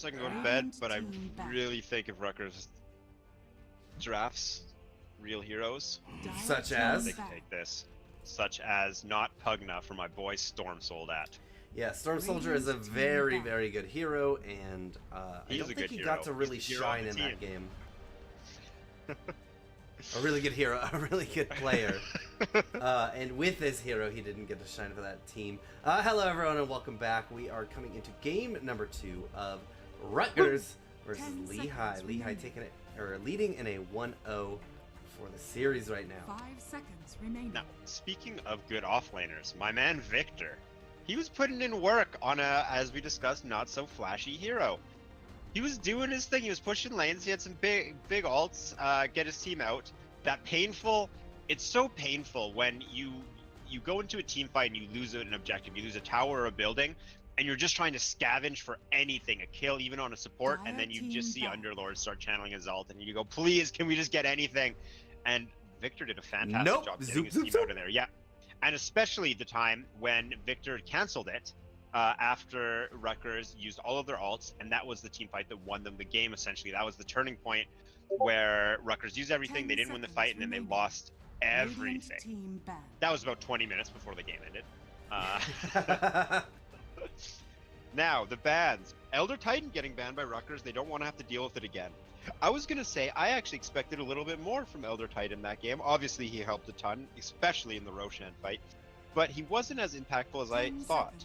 so I can go to bed, but I really think if Rutgers drafts real heroes, Such they as? can take this. Such as not Pugna for my boy Storm Sold at. Yeah, Storm Soldier is a very, very good hero, and I He is don't a think good he got to hero. really He's the hero of shine the in team. that game. A really good hero, a really good player. And with this hero, he didn't get to shine for that team. Hello, everyone, and welcome back. We are coming into game number 2 of Rutgers versus Lehigh. Lehigh taking it, or leading in a 1-0 for the series right now. 5 seconds remaining. Now, speaking of good offlaners, my man Victor, he was putting in work on a, as we discussed, not so flashy hero. He was doing his thing. He was pushing lanes. He had some big ults, get his team out. That painful. It's so painful when you go into a team fight and you lose an objective. You lose a tower or a building, and you're just trying to scavenge for anything, a kill, even on a support, and then you just see Underlord start channeling his ult, and you go, please, can we just get anything? And Victor did a fantastic job getting his team out of there. Yeah, and especially the time when Victor canceled it. After Rutgers used all of their ults, and that was the team fight that won them the game, essentially. That was the turning point where Rutgers used everything, they didn't win the fight, and then they lost everything. That was about 20 minutes before the game ended. Now, the bans. Elder Titan getting banned by Rutgers, they don't want to have to deal with it again. I was going to say, I actually expected a little bit more from Elder Titan that game. Obviously, he helped a ton, especially in the Roshan fight. But he wasn't as impactful as I thought.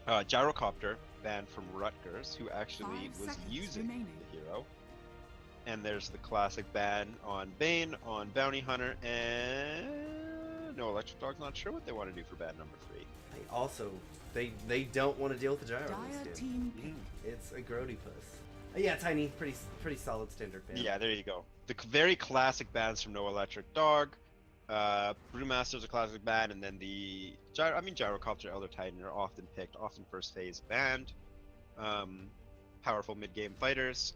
Gyrocopter, banned from Rutgers, who actually was using the hero. And there's the classic ban on Bane, on Bounty Hunter, and no, Electric Dog's not sure what they want to do for ban number 3. They also, they don't want to deal with the Gyro in this game. It's a grody puss. Yeah, Tiny, pretty solid standard ban. Yeah, there you go. The very classic bans from No Electric Dog. Brewmaster's a classic ban, and then the Gyrocopter, Elder Titan are often picked, often first phase banned. Powerful mid-game fighters.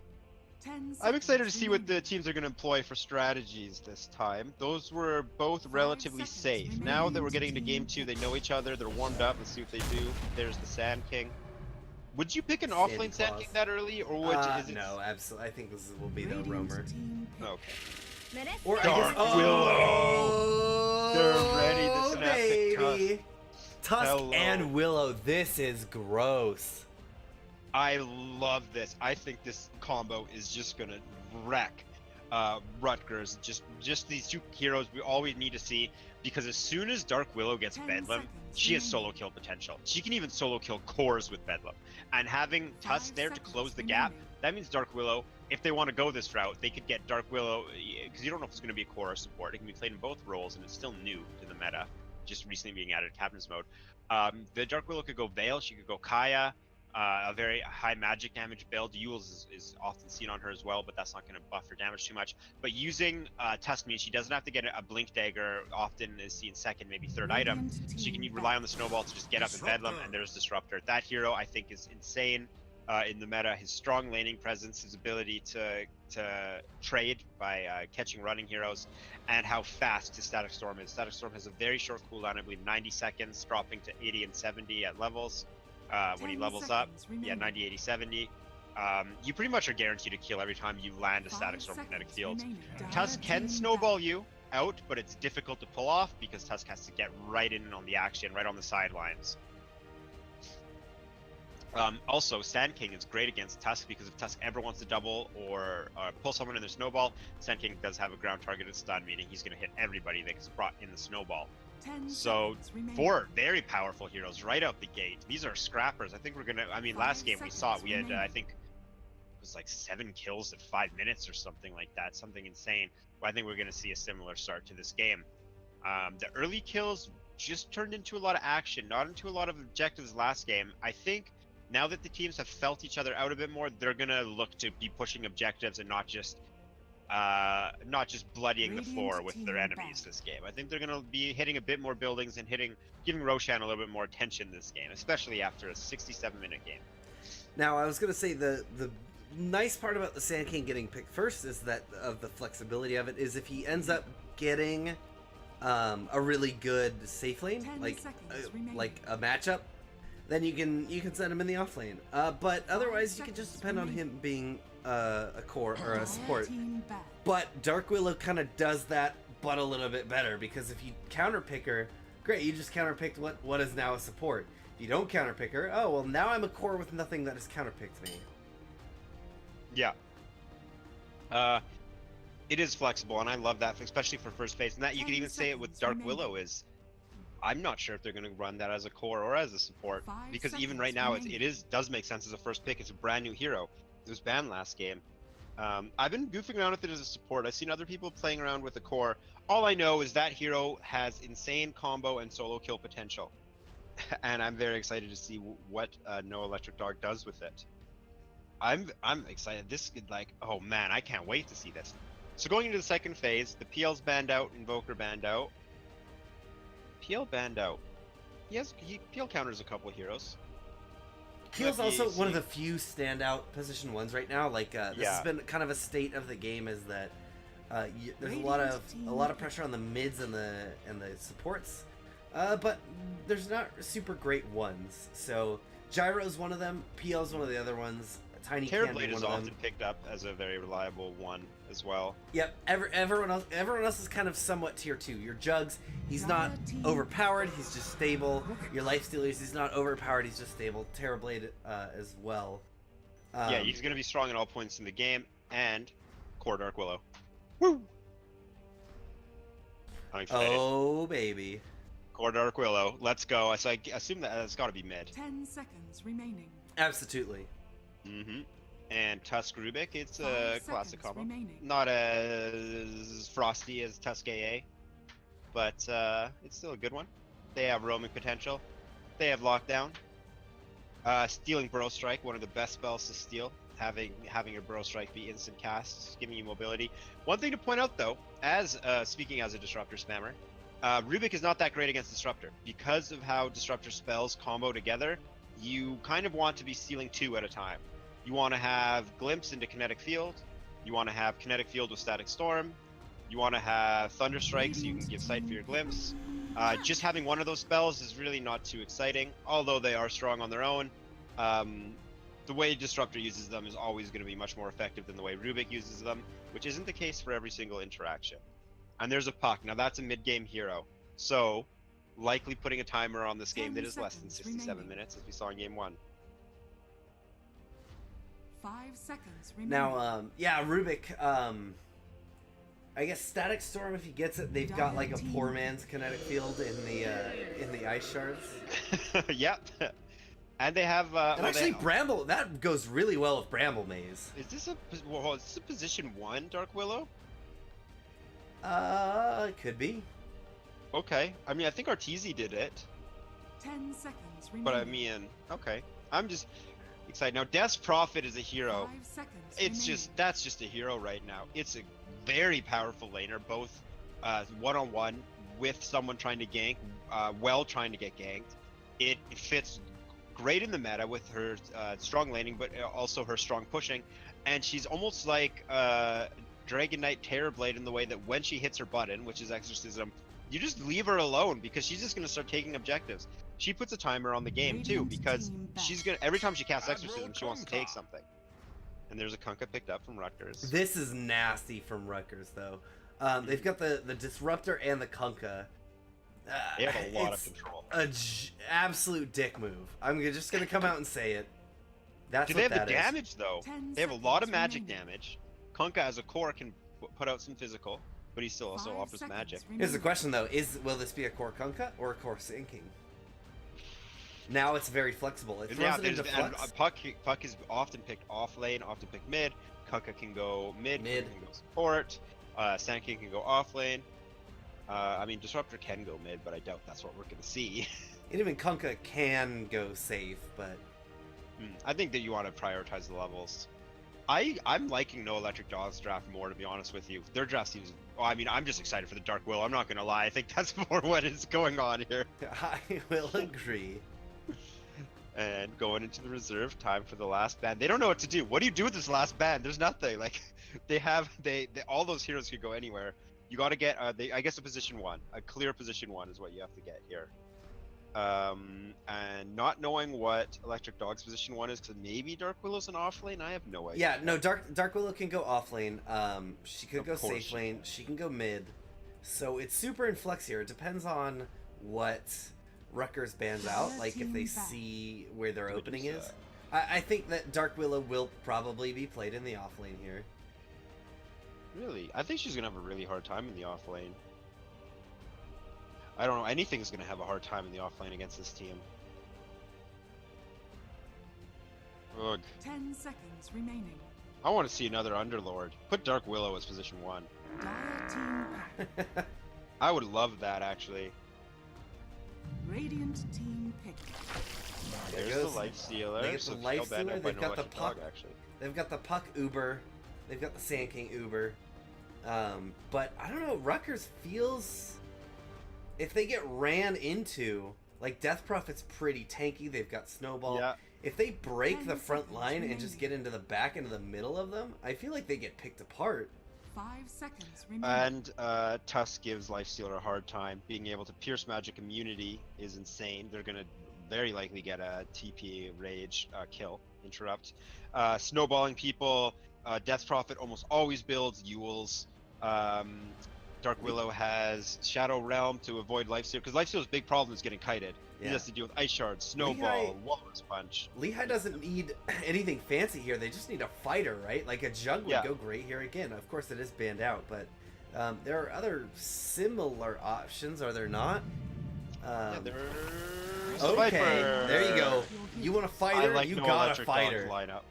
I'm excited to see what the teams are going to employ for strategies this time. Those were both relatively safe. Now that we're getting into game 2, they know each other, they're warmed up, let's see what they do. There's the Sand King. Would you pick an offlane Sand King that early, or would is it... No, absolutely. I think this will be the roamer. Okay. Or Dark Willow! They're ready to snap baby. Tusk and Willow, this is gross. I love this. I think this combo is just gonna wreck Rutgers. Just these two heroes we always need to see, because as soon as Dark Willow gets Bedlam, she has solo kill potential. She can even solo kill cores with Bedlam. And having Tusk there to close the gap, that means Dark Willow, if they want to go this route, they could get Dark Willow, because you don't know if it's going to be a core or support. It can be played in both roles, and it's still new to the meta, just recently being added to Captain's Mode. The Dark Willow could go Veil, she could go Kaya, a very high magic damage build. Yules is often seen on her as well, but that's not going to buff her damage too much. But using Tusk means she doesn't have to get a Blink Dagger, often is seen second, maybe third item. She can rely on the Snowball to just get up and Bedlam, and there's Disruptor. That hero, I think, is insane. In the meta, his strong laning presence, his ability to trade by catching running heroes, and how fast his Static Storm is. Static Storm has a very short cooldown, I believe 90 seconds, dropping to 80 and 70 at levels. When he levels up, yeah, 90, 80, 70. You pretty much are guaranteed to kill every time you land a Static Storm kinetic field. Tusk can snowball you out, but it's difficult to pull off because Tusk has to get right in on the action, right on the sidelines. Also, Sand King is great against Tusk because if Tusk ever wants to double or pull someone in their snowball, Sand King does have a ground targeted stun, meaning he's going to hit everybody that gets brought in the snowball. So, 4 very powerful heroes right out the gate. These are scrappers. I think we're going to, I mean, last game we saw it. We had, I think, it was like 7 kills at 5 minutes or something like that. Something insane. Well, I think we're going to see a similar start to this game. The early kills just turned into a lot of action, not into a lot of objectives last game. I think now that the teams have felt each other out a bit more, they're going to look to be pushing objectives and not just bloodying the floor with their enemies this game. I think they're going to be hitting a bit more buildings and giving Roshan a little bit more attention this game, especially after a 67-minute game. Now, I was going to say the nice part about the Sand King getting picked first is that of the flexibility of it is if he ends up getting a really good safe lane, like a matchup, then you can send him in the off lane. But otherwise, you can just depend on him being a core or a support. But Dark Willow kind of does that, but a little bit better, because if you counterpick her, great, you just counterpicked what is now a support. If you don't counterpick her, oh well, now I'm a core with nothing that has counterpicked me. Yeah. It is flexible, and I love that, especially for first phase. And that you can even say it with Dark Willow is. I'm not sure if they're going to run that as a core or as a support, because even right now does make sense as a first pick. It's a brand new hero. It was banned last game. I've been goofing around with it as a support. I've seen other people playing around with the core. All I know is that hero has insane combo and solo kill potential, and I'm very excited to see what No Electric Dog does with it. I'm excited. This could, like, oh man, I can't wait to see this. So going into the second phase, the PL's banned out, Invoker banned out. PL banned out. PL counters a couple of heroes. PL's also one of the few standout position ones right now. Like this has been kind of a state of the game, is that there's a lot of pressure on the mids and the supports, but there's not super great ones. So Gyro's one of them. PL's one of the other ones. Tiny Terrorblade is often picked up as a very reliable one as well. Yep, everyone else is kind of somewhat tier 2. Your Jugs, he's not overpowered, he's just stable. Your Lifestealers, he's not overpowered, he's just stable. Terrorblade as well. Yeah, he's going to be strong at all points in the game, and core Dark Willow. Woo! I'm excited. Oh, baby. Core Dark Willow, let's go. So I assume that it's got to be mid. 10 seconds remaining. Absolutely. Mm-hmm. And Tusk Rubik, it's a classic combo. Remaining. Not as frosty as Tusk AA, but it's still a good one. They have roaming potential. They have lockdown. Stealing Burrow Strike, one of the best spells to steal. Having your Burrow Strike be instant casts, giving you mobility. One thing to point out though, as speaking as a Disruptor spammer, Rubik is not that great against Disruptor. Because of how Disruptor spells combo together, you kind of want to be stealing 2 at a time. You want to have Glimpse into Kinetic Field. You want to have Kinetic Field with Static Storm. You want to have Thunder Strike so you can give sight for your Glimpse. Just having one of those spells is really not too exciting, although they are strong on their own. The way Disruptor uses them is always going to be much more effective than the way Rubik uses them, which isn't the case for every single interaction. And there's a Puck. Now that's a mid-game hero, so likely putting a timer on this game that is less than 67 minutes, as we saw in Game 1. 5 seconds remaining. Now, yeah, Rubik, I guess Static Storm, if he gets it, they've got like a poor man's Kinetic Field in the Ice Shards. Yep. And they have... and actually, Bramble, that goes really well with Bramble Maze. Is this a position 1 Dark Willow? It could be. Okay. I mean, I think Arteezy did it. 10 seconds remaining. But I mean, okay. I'm just excited. Now, Death's Prophet is a hero. 5 seconds It's remaining. that's just a hero right now. It's a very powerful laner, both one-on-one with someone trying to gank, trying to get ganked. It fits great in the meta with her strong laning, but also her strong pushing. And she's almost like Dragon Knight Terrorblade in the way that when she hits her button, which is Exorcism, you just leave her alone because she's just going to start taking objectives. She puts a timer on the game too, because she's going to, every time she casts Exorcism, she wants to take something. And there's a Kunkka picked up from Rutgers. This is nasty from Rutgers, though. They've got the Disruptor and the Kunkka. They have a lot of control. Absolute dick move. I'm just going to come out and say it. That's Do what they have that the is. damage, though? They have a lot of magic damage. Kunkka as a core can put out some physical, but he still also offers magic. Here's the question, though. Will this be a core Kunkka or a core sinking? Now it's very flexible. It throws it into flux. Puck is often picked off lane, often picked mid. Kunkka can go mid. Kunkka can go support. Sand King can go off lane. I mean, Disruptor can go mid, but I doubt that's what we're going to see. And even Kunkka can go safe, but... I think that you want to prioritize the levels. I'm liking No Electric Dog's draft more, to be honest with you. Their draft seems... Well, I mean, I'm just excited for the Dark Willow. I'm not going to lie. I think that's more what is going on here. I will agree. And going into the reserve, time for the last ban. They don't know what to do. What do you do with this last ban? There's nothing. Like, they all those heroes could go anywhere. You got to get, I guess, a position 1. A clear position 1 is what you have to get here. And not knowing what Electric Dog's position 1 is, because maybe Dark Willow's an off lane. I have no idea. Yeah, no, Dark Willow can go off lane. She could Of go course safe she lane. can. She can go mid. So it's super in flux here. It depends on what Rutgers bans out. Like if they see where their opening is. I think that Dark Willow will probably be played in the off lane here. Really? I think she's gonna have a really hard time in the off lane. I don't know. Anything's gonna have a hard time in the off lane against this team. Ugh. 10 seconds remaining. I want to see another Underlord. Put Dark Willow as position 1. Dire team pack. I would love that, actually. Radiant team pick. There There's goes- the Life Stealer. they get So the Life feel bad Stealer, if I they've know got the Electric Dog, Puck. actually. They've got the Puck Uber. They've got the Sand King Uber. But I don't know. Rutgers feels if they get ran into, like Death Prophet's pretty tanky. They've got Snowball. Yeah. If they break 10 the front seconds line and remaining. just get into the back into the middle of them, I feel like they get picked apart. 5 seconds remaining. And Tusk gives Lifestealer a hard time. Being able to pierce magic immunity is insane. They're gonna very likely get a TP rage kill, interrupt. Snowballing people. Death Prophet almost always builds Yules. Dark Willow has Shadow Realm to avoid Lifestealer, because Lifestealer's big problem is getting kited. He Yeah. has to deal with Ice Shard, Snowball, Lehigh- Walrus Punch. Lehigh doesn't need anything fancy here. They just need a fighter, right? Like a Jug would Yeah. go great here again. Of course, it is banned out, but there are other similar options, are there not? Yeah, there's Okay, Viper. there you go. You want a I fighter? like You no got a Electric Dog fighter. lineup.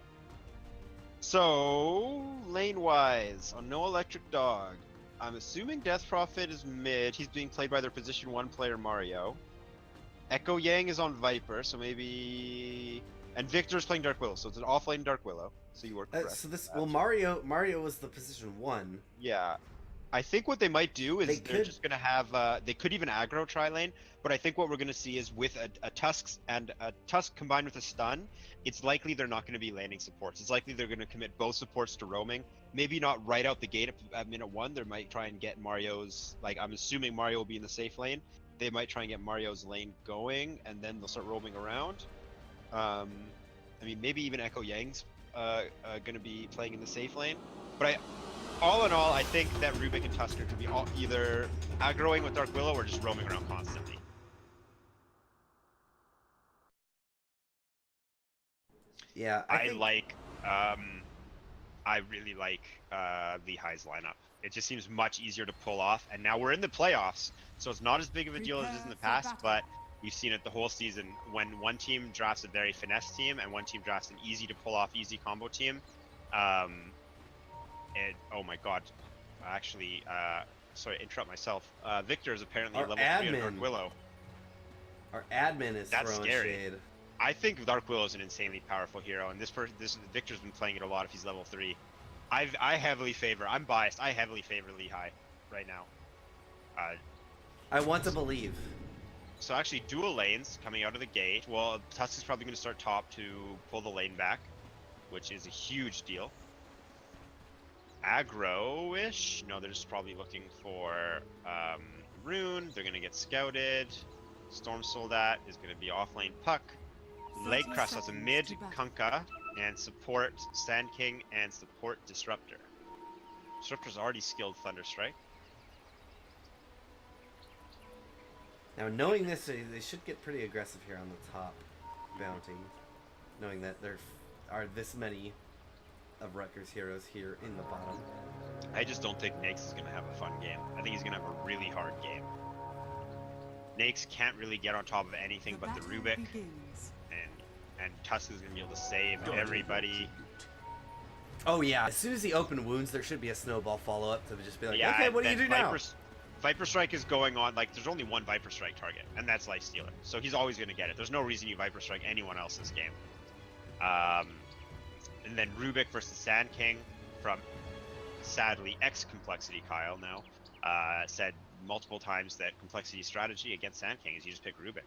So, lane-wise, on no Electric Dog, I'm assuming Death Prophet is mid. He's being played by their position 1 player, Mario. Echo Yang is on Viper, so maybe... And Victor's playing Dark Willow, so it's an off-lane Dark Willow. So you were correct. So this, well, Mario was the position 1. Yeah. I think what they might do is They they're could- just going to have... they could even aggro tri-lane, but I think what we're going to see is with a Tusk and a Tusk combined with a stun, it's likely they're not going to be landing supports. It's likely they're going to commit both supports to roaming. Maybe not right out the gate at minute 1. They might try and get Mario's... Like, I'm assuming Mario will be in the safe lane. They might try and get Mario's lane going, and then they'll start roaming around. I mean, maybe even Echo Yang's going to be playing in the safe lane. But all in all, I think that Rubik and Tusker could be either aggroing with Dark Willow or just roaming around constantly. Yeah, I think- really like Lehigh's lineup. It just seems much easier to pull off, and now we're in the playoffs, so it's not as big of a deal as it is in the Prepare for past, battle. but we've seen it the whole season when one team drafts a very finesse team and one team drafts an easy to pull off, easy combo team. Oh my god, actually, sorry, interrupt myself. Victor is apparently Our level 3 on Dark admin Willow. Our admin is That's throwing scary. shade. I think Dark Willow is an insanely powerful hero, and this Victor's been playing it a lot if he's level 3. I'm biased. I heavily favor Lehigh right now. I want to believe. So actually, dual lanes coming out of the gate. Well, Tusk is probably going to start top to pull the lane back, which is a huge deal. Aggro-ish? No, they're just probably looking for Rune. They're going to get scouted. Storm Soldat is going to be off-lane Puck. 30 Leg Crest has a seconds mid to battle. Kunkka and support Sand King and support Disruptor. Disruptor's already skilled Thunderstrike. Now, knowing this, they should get pretty aggressive here on the top bounty. Knowing that there are this many of Rutgers heroes here in the bottom. I just don't think Nakes is going to have a fun game. I think he's going to have a really hard game. Nakes can't really get on top of anything but the battle Rubik, begins. and Tusk is going to be able to save everybody. Oh yeah, as soon as he opened wounds, there should be a snowball follow-up to just be like, Yeah, okay, and what do you then do now? Viper Strike is going on, like, there's only one Viper Strike target, and that's Life Stealer. So he's always going to get it. There's no reason you Viper Strike anyone else this game. And then Rubik versus Sand King from, sadly, ex-Complexity Kyle now, said multiple times that Complexity strategy against Sand King is you just pick Rubik.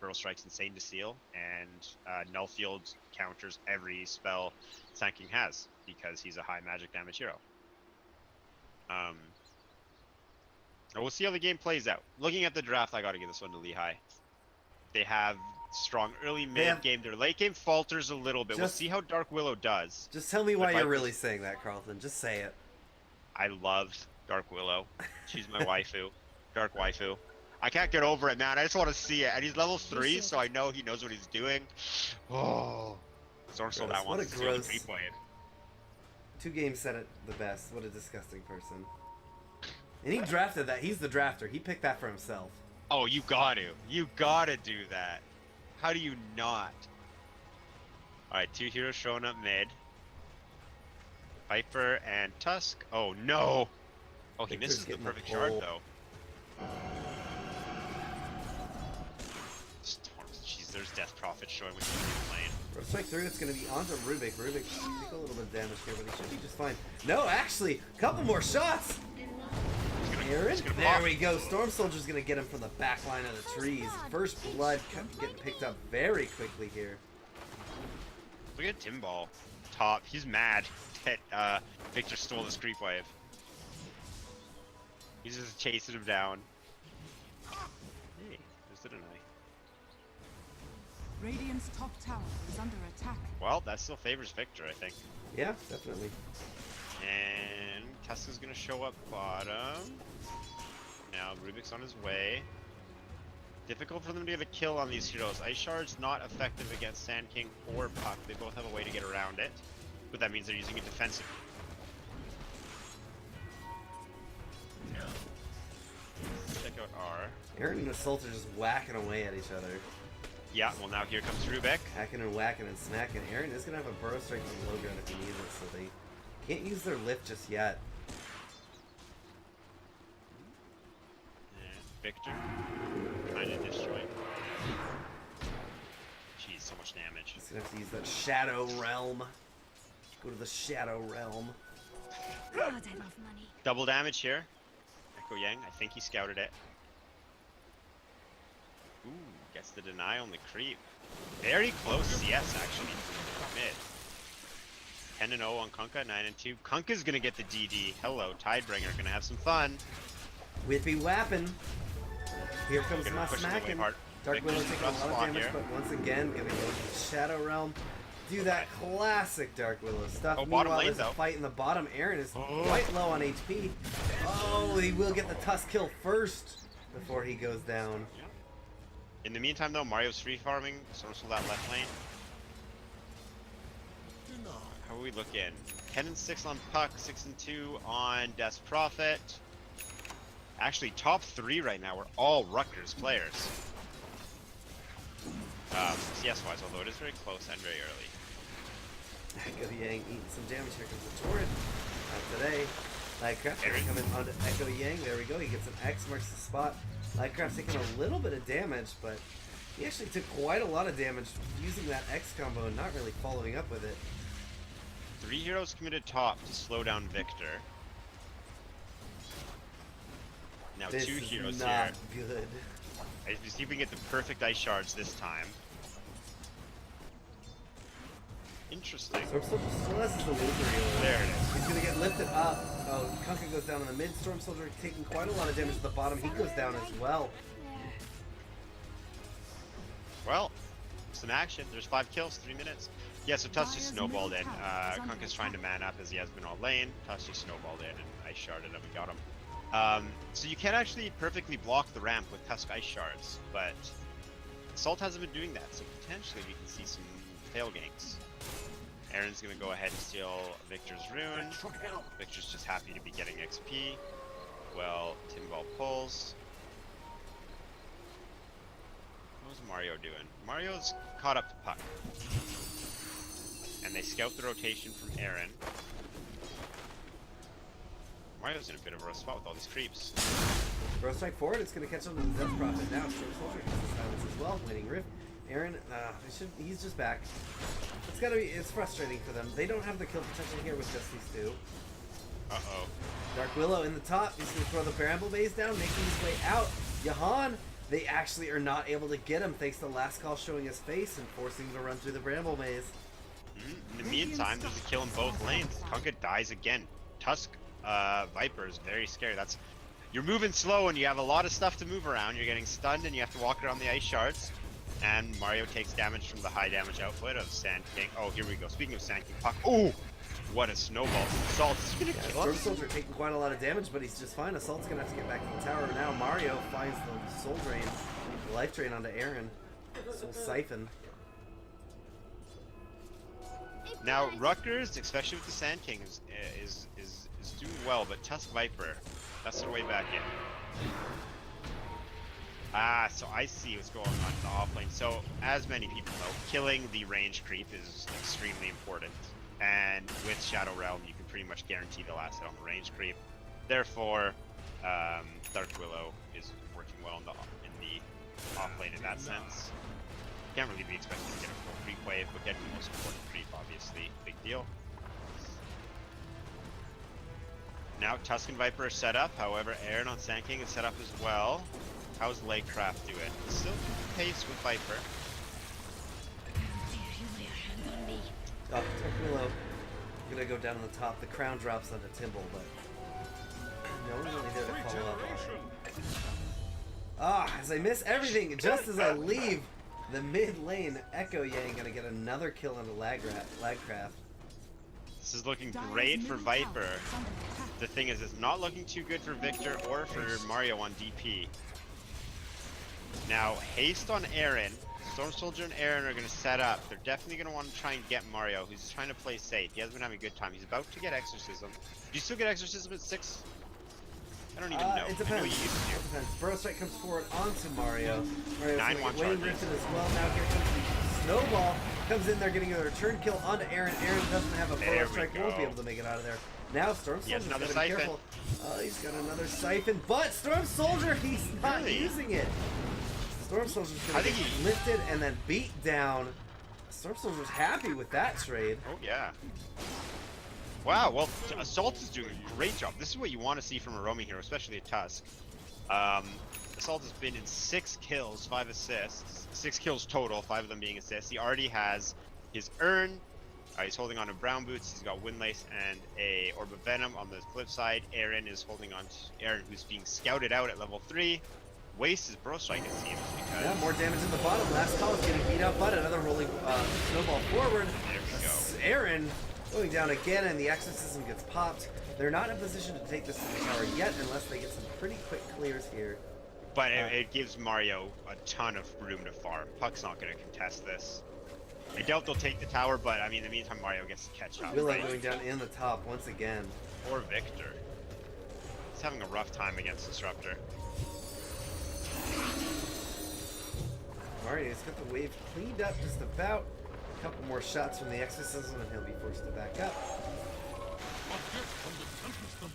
Burrow Strike's insane to seal, and Null Field counters every spell Sand King has, because he's a high magic damage hero. We'll see how the game plays out. Looking at the draft, I gotta give this one to Lehigh. They have strong early They mid have- game. Their late game falters a little bit. We'll Just- see how Dark Willow does. Just tell me But why you're Vipers- really saying that, Carlton. Just say it. I love Dark Willow. She's my waifu. Dark waifu. I can't get over it, man. I just want to see it. And he's level 3, so I know he knows what he's doing. Oh. Storm Soul Gross. that What wants a to steal the gross- creep wave. 2 games said it the best. What a disgusting person. And he drafted that. He's the drafter. He picked that for himself. Oh, you got to. You got to do that. How do you not? Alright, 2 heroes showing up mid. Viper and Tusk. Oh, no. Oh, he Victor's misses the getting the perfect shard, pull. though. Jeez, there's Death Prophet showing with the lane. Road strike through, it's going to be onto Rubik. Rubik take a little bit of damage here, but he should be just fine. No, actually, a couple more shots! Aaron, He's gonna there pop. we go. Storm Soldier's going to get him from the back line of the trees. First blood getting picked up very quickly here. Look at Timbal. Top. He's mad that Victor stole this creep wave. He's just chasing him down. Hey, there's the deny. Radiant's top tower is under attack. Well, that still favors Victor, I think. Yeah, definitely. And Tesla's gonna show up bottom. Now Rubik's on his way. Difficult for them to get a kill on these heroes. Ice Shard's not effective against Sand King or Puck. They both have a way to get around it. But that means they're using it defensively. Check out R. Aaron and Assault are just whacking away at each other. Yeah, well now here comes Rubik. Hacking and whacking and smacking. Aaron is going to have a burrow strike from low ground if he needs it, so they can't use their lift just yet. And Victor. Kinda destroyed. Jeez, so much damage. He's going to have to use that Shadow Realm. Go to the Shadow Realm. God, I love money. Double damage here. Echo Yang, I think he scouted it. Ooh, gets the deny on the creep. Very close CS actually. Mid. 10-0 on Kunkka, 9-2. Kunkka's gonna get the DD. Hello, Tidebringer, gonna have some fun. Whippy whapping. Here comes Gonna my push him away smacking. hard. Dark Victor's Willow in a taking a rough lot of spot damage, here. but once again, gonna go to the Shadow Realm. Do that classic Dark Willow stuff. Oh, bottom Meanwhile, lane, there's a though. fight in the bottom. Aaron is Oh. quite low on HP. Oh, he will get the Tusk kill first before he goes down. In the meantime though, Mario's free farming, Storm Soul that left lane. How are we looking? 10-6 on Puck, 6-2 on Death Prophet. Actually, top 3 right now are all Rutgers players. CS-wise, although it is very close and very early. Echo Yang eating some damage. Here comes the torrent. Not today. Lightcraft Aaron. coming onto Echo Yang. There we go. He gets an X, marks the spot. Lightcraft's taking a little bit of damage, but he actually took quite a lot of damage using that X combo and not really following up with it. 3 heroes committed top to slow down Victor. Now This 2 is heroes not here. good. I just see if we can get the perfect ice shards this time. Interesting. Storm Soldier still has the loser healer. There it is. He's gonna get lifted up. Oh, Kunkka goes down in the mid. Storm Soldier taking quite a lot of damage at the bottom. He goes down as well. Well, some action. There's 5 kills, 3 minutes. Yeah, so Tuss just snowballed in. Kunkka's trying to man up as he has been all lane. Tuss just snowballed in and ice sharded him and got him. So you can actually perfectly block the ramp with Tusk ice shards, but Salt hasn't been doing that, so potentially we can see some fail ganks. Aaron's gonna go ahead and steal Victor's rune. Victor's just happy to be getting XP. Well, Timbal pulls. What was Mario doing? Mario's caught up to Puck. And they scout the rotation from Aaron. Mario's in a bit of a rough spot with all these creeps. Throw strike forward. It's gonna catch on to the Death Prophet now. Storm Soldier gets the silence as well. Winning Rift. Aaron, he's just back. It's frustrating for them. They don't have the kill potential here with just these 2. Uh-oh. Dark Willow in the top. He's going to throw the Bramble Maze down, making his way out. Jahan, they actually are not able to get him thanks to Last Call showing his face and forcing him to run through the Bramble Maze. In the meantime, there's a kill in both lanes. Kunkka dies again. Tusk Viper is very scary. You're moving slow and you have a lot of stuff to move around. You're getting stunned and you have to walk around the ice shards. And Mario takes damage from the high damage output of Sand King. Oh, here we go. Speaking of Sand King, Puck. Oh, what a snowball! Assault is gonna kill Storm us. Soldier taking quite a lot of damage, but he's just fine. Assault's gonna have to get back to the tower. Now Mario finds the soul drain, the life drain onto Aaron. Soul siphon. Now Rutgers, especially with the Sand King, is doing well, but Tusk Viper, that's their way back in. Ah, so I see what's going on in the offlane. So, as many people know, killing the range creep is extremely important. And with Shadow Realm, you can pretty much guarantee the last hit on the range creep. Therefore, Dark Willow is working well in the offlane in that sense. Can't really be expected to get a full creep wave, but getting the most important creep, obviously, big deal. Now, Tusk and Viper are set up. However, Aaron on Sand King is set up as well. How's Legcraft doing? Still keeping pace with Viper. Oh, Dark Willow gonna go down on the top. The crown drops onto Timble, but no one really there to follow up on it. Ah, as I miss everything, just as I leave the mid lane, Echo Yang gonna get another kill onto Lagcraft. This is looking great for Viper. The thing is, it's not looking too good for Victor or for Mario on DP. Now, haste on Aaron. Storm Soldier and Aaron are going to set up. They're definitely going to want to try and get Mario, who's trying to play safe. He hasn't been having a good time. He's about to get Exorcism. Do you still get Exorcism at 6? I don't even know. It I know depends. you used to. It depends. Burrow Strike comes forward onto Mario. Mario's 9-1 Wayne charges. Griffin as well. Now here comes the Snowball. Comes in there getting a return kill onto Aaron. Aaron doesn't have a There Burrow we Strike. Won't be go. able to make it out of there. Now Storm He has Soldier's another gotta be siphon. careful. He's got another siphon, but Storm Soldier, he's not Really? using it. Storm Soldier's gonna I think get he- lifted and then beat down. Storm Soldier's happy with that trade. Oh, yeah. Wow, well, Assault is doing a great job. This is what you want to see from a roaming hero, especially a Tusk. Assault has been in 6 kills, 5 assists. 6 kills total, 5 of them being assists. He already has his Urn. He's holding on to Brown Boots. He's got Windlace and a Orb of Venom. On the flip side, Aaron is holding on to Aaron, who's being scouted out at level 3. Wastes his Burrow Strike, it seems, because... Yeah, more damage in the bottom. Last call is getting beat up, but another rolling snowball forward. There we go. Aaron going down again, and the Exorcism gets popped. They're not in a position to take this to the tower yet, unless they get some pretty quick clears here. But it gives Mario a ton of room to farm. Puck's not going to contest this. I doubt they'll take the tower, but I mean, in the meantime, Mario gets to catch up. Willow Right? going down in the top once again. Or Victor. He's having a rough time against Disruptor. Mario's got the wave cleaned up just about. A couple more shots from the Exorcism, and he'll be forced to back up.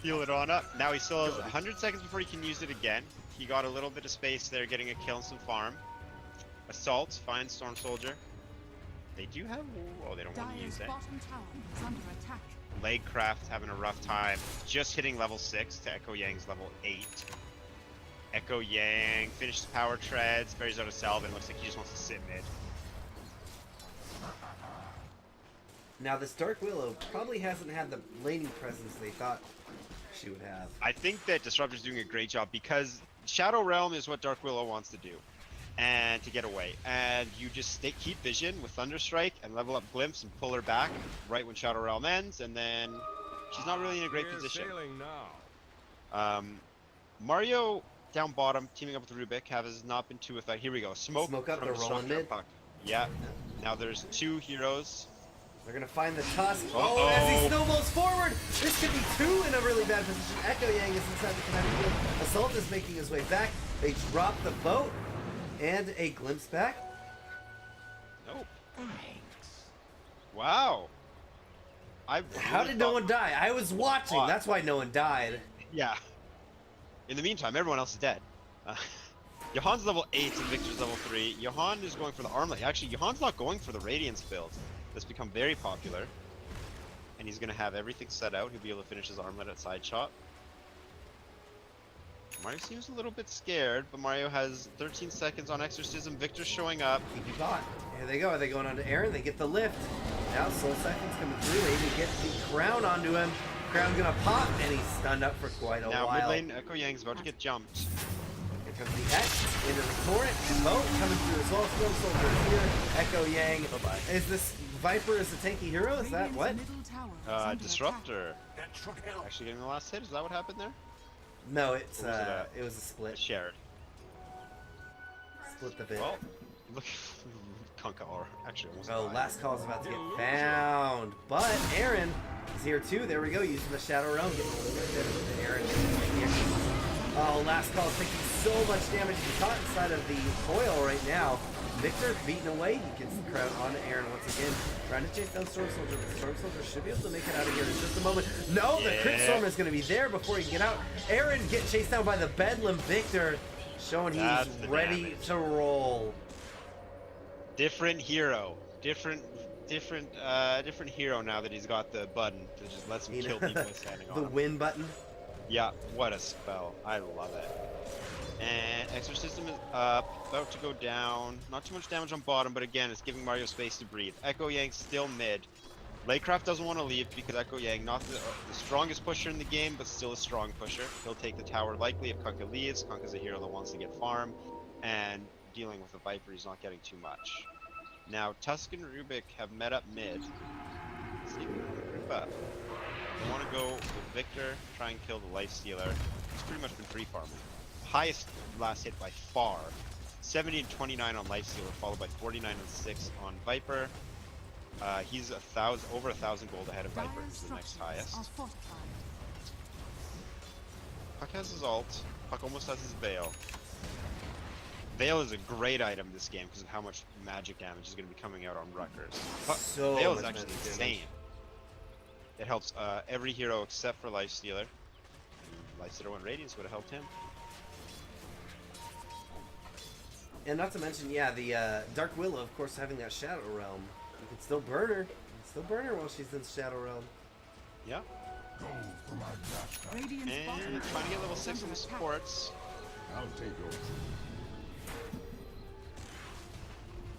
Heal it on up. Now he still has 100 seconds before he can use it again. He got a little bit of space there, getting a kill and some farm. Assault finds Storm Soldier. They do have... Oh, they don't want to Dire's use it. bottom tower is under attack. Legcraft having a rough time. Just hitting level 6 to Echo Yang's level 8. Echo Yang finishes power treads, buries out a salve, and looks like he just wants to sit mid. Now, this Dark Willow probably hasn't had the laning presence they thought she would have. I think that Disruptor's doing a great job because Shadow Realm is what Dark Willow wants to do. And to get away. And you just keep vision with Thunderstrike and level up Glimpse and pull her back right when Shadow Realm ends, and then she's not really in a great position. Mario down bottom, teaming up with Rubik, has not been too effective. Here we go. Smoke Smoke up, from they're the rolling Disruptor mid. Puck. Yeah. Now there's 2 heroes. They're gonna find the Tusk. Uh-oh. Oh, as he snowballs forward! This could be 2 in a really bad position. Echo Yang is inside the kinetic field. Assault is making his way back. They drop the boat. And a glimpse back. Nope. Wow. How did no one die? I was watching. Why? That's why no one died. Yeah. In the meantime, everyone else is dead. Johan's level 8 and Victor's level 3. Johan is going for the armlet. Actually, Johan's not going for the Radiance build. That's become very popular. And he's going to have everything set out. He'll be able to finish his armlet at side shot. Mario seems a little bit scared, but Mario has 13 seconds on Exorcism. Victor's showing up. Keep you bot. Here they go. Are they going on to Aaron? They get the lift. Now Soul Siphon's coming through. Maybe get the crown onto him. Crown's gonna pop, and he's stunned up for quite a Now, while. mid lane, Echo Yang's about to get jumped. comes the X into the torrent. Boat coming through as well. Storm Soldier is here. Echo Yang. Bye-bye. Is this Viper is a tanky hero? Is that what? Disruptor. Actually getting the last hit. Is that what happened there? No, it's Or was it was a split. Shared. Split the bit. Well, look. Kunkka or actually almost Oh, died. last call is about to get found. But Aaron is here too. There we go. Using the Shadow Realm. Getting a little bit of Aaron. Oh, last call is taking so much damage. He's caught inside of the foil right now. Victor beaten away. He gets the crowd on Aaron once again. Trying to chase down Storm Soldier. But Storm Soldier should be able to make it out of here in just a moment. No, the crit storm is going to be there before he can get out. Aaron get chased down by the Bedlam. Victor showing he's ready to roll. Different hero. Different hero now that he's got the button that just lets him kill people standing on The him. win button. Yeah, what a spell. I love it. And Exorcism is up, about to go down. Not too much damage on bottom, but again, it's giving Mario space to breathe. Echo Yang still mid. Laycraft doesn't want to leave because Echo Yang, not the strongest pusher in the game, but still a strong pusher. He'll take the tower likely if Kunkka leaves. Kunkka's a hero that wants to get farm, and dealing with the Viper, he's not getting too much. Now, Tusk and Rubik have met up mid. Let's see if we can group up. They want to go with Victor, try and kill the Life Stealer. He's pretty much been free farming. Highest last hit by far. 70 and 29 on Life Stealer, followed by 49 and 6 on Viper. He's over 1,000 gold ahead of Viper, who's the next highest. Puck has his ult. Puck almost has his Veil. Veil is a great item this game because of how much magic damage is going to be coming out on Rutgers. So Veil much is actually magic insane. damage. It helps every hero except for Life Stealer. Life Stealer 1 Radiance would have helped him. And not to mention, yeah, the Dark Willow, of course, having that Shadow Realm. You can still burn her. You can still burn her while she's in Shadow Realm. Yeah. And trying to get level 6 on the supports. I'll take yours.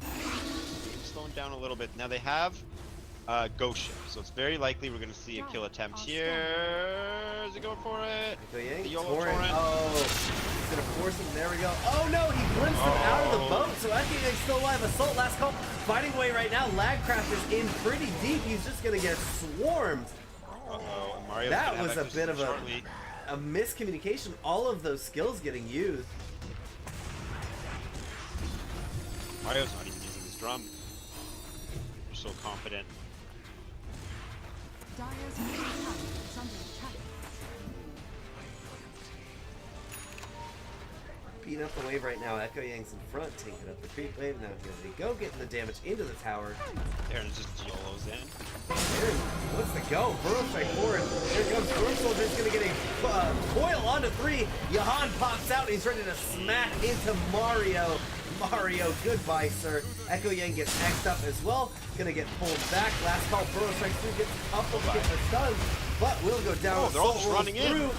Game's slowing down a little bit. Now they have Ghost Ship, so it's very likely we're going to see a kill attempt here. Is he going for it? Echo Yang, The YOLO torrent. torrent. Oh, he's going to force him. There we go. Oh no, he glimpsed him out of the boat. So Echo Yang's still alive. Assault, last call. Fighting away right now. Lagcraft is in pretty deep. He's just going to get swarmed. Uh-oh, and Mario's That gonna have was a bit of shortly. a miscommunication. All of those skills getting used. Mario's not even using his drum. You're so confident. Dyer's middle tower is under attack. Beating up the wave right now. Echo Yang's in front, taking up the creep wave. Now here they go, getting the damage into the tower. Aaron just YOLO's in. Aaron what's the go? Burrow strike forward. Here comes Storm Soldier's gonna get a coil onto 3. Johan pops out. He's ready to smack into Mario. Mario, goodbye, sir. Echo Yang gets X'd up as well. Gonna get pulled back. Last call, Burrow strike through, gets a couple, getting a stun, but will go down. Oh, they're all Assault just rolls running in. through.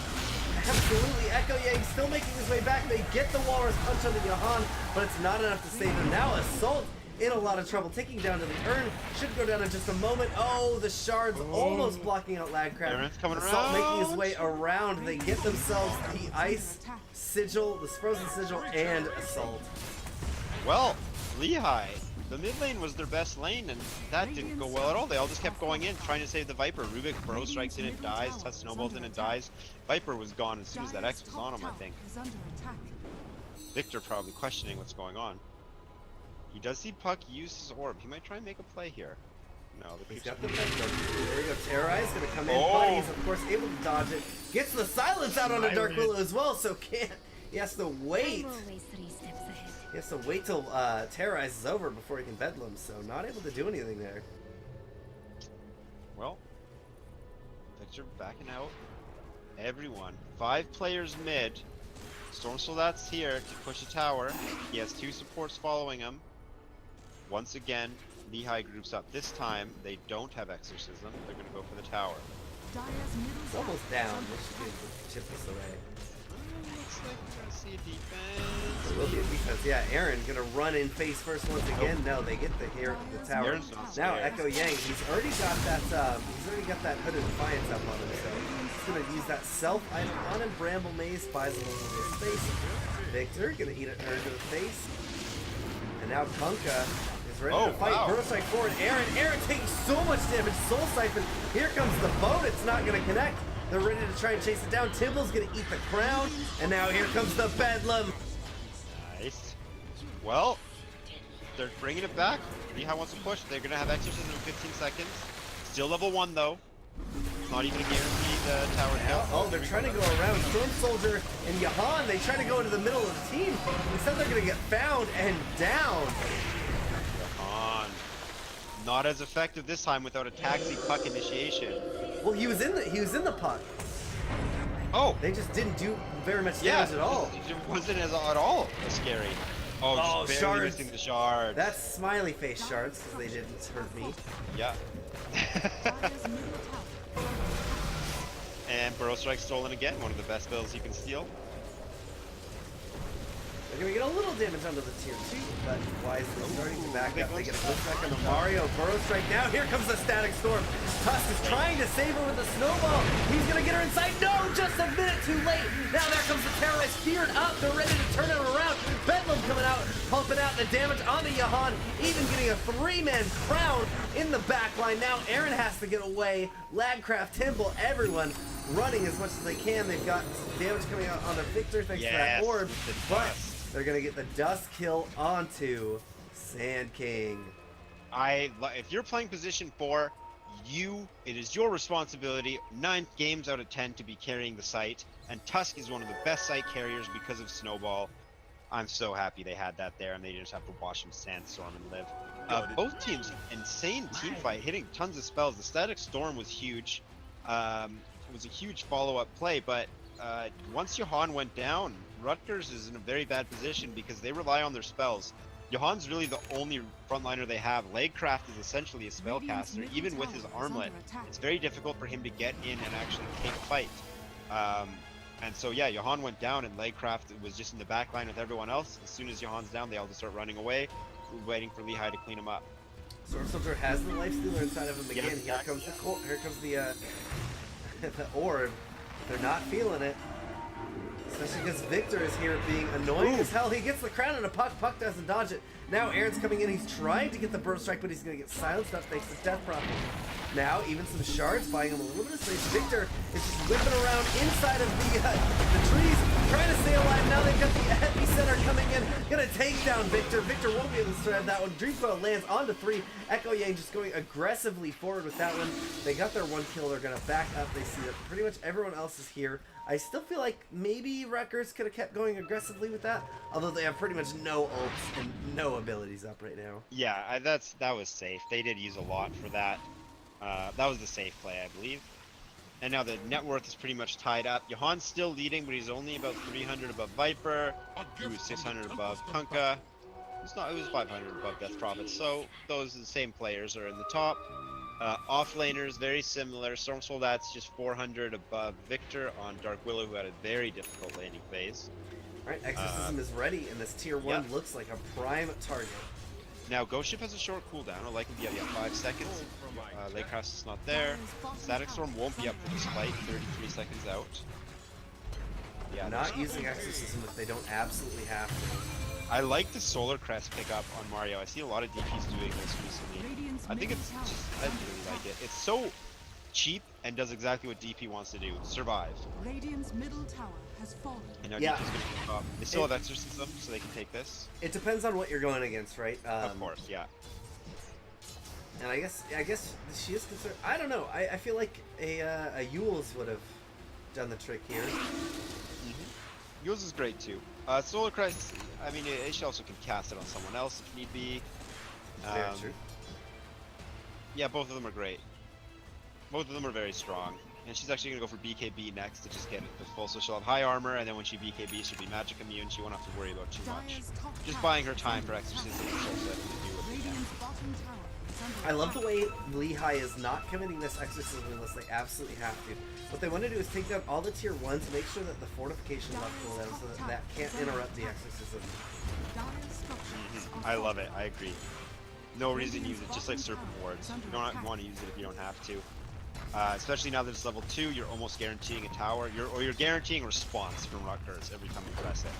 Absolutely, Echo Yang still making his way back. They get the Walrus punch onto Johan, but it's not enough to save him. Now Assault in a lot of trouble, taking down to the urn. Should go down in just a moment. Oh, the shards almost blocking out Lagcraft. Aaron's coming Assault making his around. way around. They get themselves the Ice Sigil, the Frozen Sigil, and Assault. Well, Lehigh, the mid lane was their best lane, and that didn't go well at all. They all just kept going in, trying to save the Viper. Rubik burrow strikes in and dies, Tusk snowballs in and dies. Viper was gone as soon as that X was on him, I think. Is under attack. Victor probably questioning what's going on. He does see Puck use his orb. He might try and make a play here. No, the He's creeps got the are- There we go. Terrorize gonna come in, Oh. but he's of course able to dodge it. Gets the silence out on a Dark Willow as well, so can't. He has to wait. I'm always 3 steps ahead. He has to wait till Terrorize is over before he can Bedlam, so not able to do anything there. Well, Victor backing out. Everyone. 5 players mid. Storm Soldat's here to push a tower. He has 2 supports following him. Once again, Lehigh groups up. This time, they don't have Exorcism. They're going to go for the tower. Dyer's middle It's tower almost is down. under This should be able to chip this away. Looks like we're going to see a There defense. will be a defense. Yeah, Aaron gonna run in face first once again. No, they get the tower. Aaron's not Now scared. Echo Yang, he's already got that Hooded Defiance up on him, so he's gonna use that self item on him. Bramble Maze buys a little bit of space. Victor gonna eat an urn to the face. And now Kunkka is ready to fight. Wow. Burrow strike forward. Aaron taking so much damage. Soul Siphon. Here comes the boat. It's not gonna connect. They're ready to try and chase it down. Timble's gonna eat the crown. And now here comes the Bedlam. Nice. Well, they're bringing it back. Lehigh wants to push. They're gonna have exorcism in 15 seconds. Still level 1 though. It's not even a guaranteed tower kill. Oh, they're trying to go around Storm Soldier and Jahan. They try to go into the middle of the team. Instead, they're gonna get found and down. On. Not as effective this time without a taxi puck initiation. Well, he was in the puck. Oh, They just didn't do very much yeah, damage at all. It wasn't at all scary. Oh, just barely shards. missing the shard. That's smiley face shards because they didn't hurt me. Yeah. Dire's middle tower. And Burrow Strike stolen again, one of the best builds you can steal. They're gonna get a little damage onto the tier 2, but wisely starting to back up. They get a push back on the Mario. Burrow Strike now. Here comes the Static Storm. Tusk is trying to save her with a snowball. He's gonna get her inside. No, just a minute too late. Now there comes the terrorist. Feared up. They're ready to turn it around. Bedlam coming out, pumping out the damage onto Jahan. Even getting a 3-man crown in the back line. Now Aaron has to get away. Lagcraft, Timble, everyone running as much as they can. They've got some damage coming out onto Victor thanks to that orb. the But dust. they're gonna get the dust kill onto Sand King. If you're playing position 4, it is your responsibility 9 games out of 10 to be carrying the site, and Tusk is one of the best site carriers because of Snowball. I'm so happy they had that there and they just have to watch him Sandstorm and live. Both teams, insane team fight, hitting tons of spells. The Static Storm was huge. It was a huge follow-up play, but once Jahan went down, Rutgers is in a very bad position because they rely on their spells. Jahan's really the only frontliner they have. Legcraft is essentially a spellcaster. Even with his armlet, it's very difficult for him to get in and actually take a fight. And so yeah, Jahan went down and Legcraft was just in the back line with everyone else. As soon as Jahan's down, they all just start running away, waiting for Lehigh to clean him up. Storm Soldier has the Life Stealer inside of him again. Yes, Here comes the the orb. They're not feeling it. Especially because Victor is here being annoying as hell. He gets the crown and a puck. Puck doesn't dodge it. Now Aaron's coming in. He's trying to get the Burrow Strike, but he's going to get silenced up thanks to Death Prophet. Now, even some shards buying him a little bit of space. Victor is just whipping around inside of the trees, trying to stay alive. Now they've got the epicenter coming in. Gonna take down Victor. Victor won't be able to survive that one. Dreamcoil lands onto 3. Echo Yang just going aggressively forward with that one. They got their 1 kill. They're gonna back up. They see that pretty much everyone else is here. I still feel like maybe Rutgers could have kept going aggressively with that, although they have pretty much no ults and no abilities up right now. Yeah, that was safe. They did use a lot for that. That was the safe play, I believe. And now the net worth is pretty much tied up. Jahan's still leading, but he's only about 300 above Viper. He was 600 above Kunkka. It was 500 above Death Prophet. So those are the same players are in the top. Off laners, very similar. Storm Soldat's just 400 above Victor on Dark Willow, who had a very difficult laning phase. Alright, Exorcism is ready, and this tier 1 looks like a prime target. Now, Ghost Ship has a short cooldown. I'll likely be up 5 seconds. Lakecraft is not there. Static Storm won't be up for this fight, 33 seconds out. Yeah, Not using Exorcism if they don't absolutely have to. I like the Solar Crest pickup on Mario. I see a lot of DPs doing this recently. I think it's just, I really like it. It's so cheap and does exactly what DP wants to do, survive. Radiant's middle tower has fallen. And now Yeah. DP's gonna pick up. They still have Exorcism, so they can take this. It depends on what you're going against, right? Of course, yeah. And I guess she is concerned. I don't know. I feel like a Yules would have done the trick here. Yours is great too. Solar Crest, I mean, she also can cast it on someone else if need be. Very true. Yeah, both of them are great. Both of them are very strong. And she's actually going to go for BKB next to just get it the full. So she'll have high armor, and then when she BKB, she'll be magic immune. She won't have to worry about too much. Dire's top Just tower buying her is time under for Exorcism and Soul Set to do what they can. Radiant's bottom tower is under I love the attack. way Lehigh is not committing this Exorcism unless they absolutely have to. What they want to do is take down all the tier 1s to make sure that the fortifications are full down so that can't interrupt the Exorcism. Dire's structures are I love it. fortified. I agree. No reason to use it, just like Serpent Wards. You don't want to use it if you don't have to. Especially now that it's level 2, you're almost guaranteeing a tower. You're guaranteeing a response from Rutgers every time you press it.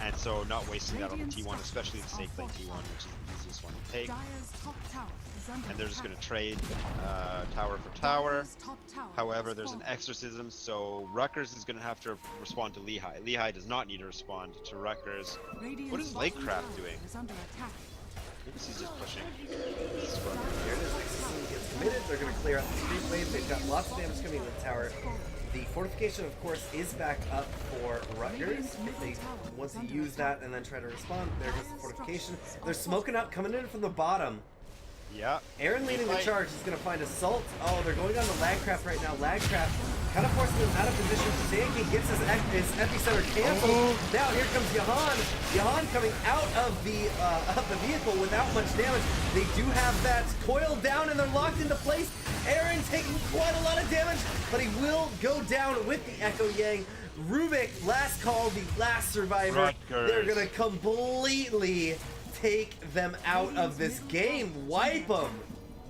And so not wasting that on the T1, especially the safe lane T1, which is the easiest one to take. Dire's top tower is under And they're just going to attack. trade tower for tower. Dire's top tower However, has there's an fallen. exorcism, so Rutgers is going to have to respond to Lehigh. Lehigh does not need to respond to Rutgers. Radiant's What is bottom Lakecraft tower doing? is under attack. Maybe he's just pushing. Here it is. Exorcism gets committed. They're going to clear out the creep wave. They've got lots of damage coming to the tower. The fortification, of course, is back up for Rutgers. If they want to use that and then try to respond, there goes the fortification. They're smoking up, coming in from the bottom. Yeah. Aaron leading the charge is going to find Assault. Oh, they're going on the Lagcraft right now. Lagcraft kind of forcing him out of position. Zanky gets his epicenter canceled. Now here comes Jahan. Jahan coming out of the vehicle without much damage. They do have that coil down and they're locked into place. Aaron taking quite a lot of damage, but he will go down with the Echo Yang. Rubik, last call, the last survivor. Rutgers. They're going to completely take them out of this game. Wipe them.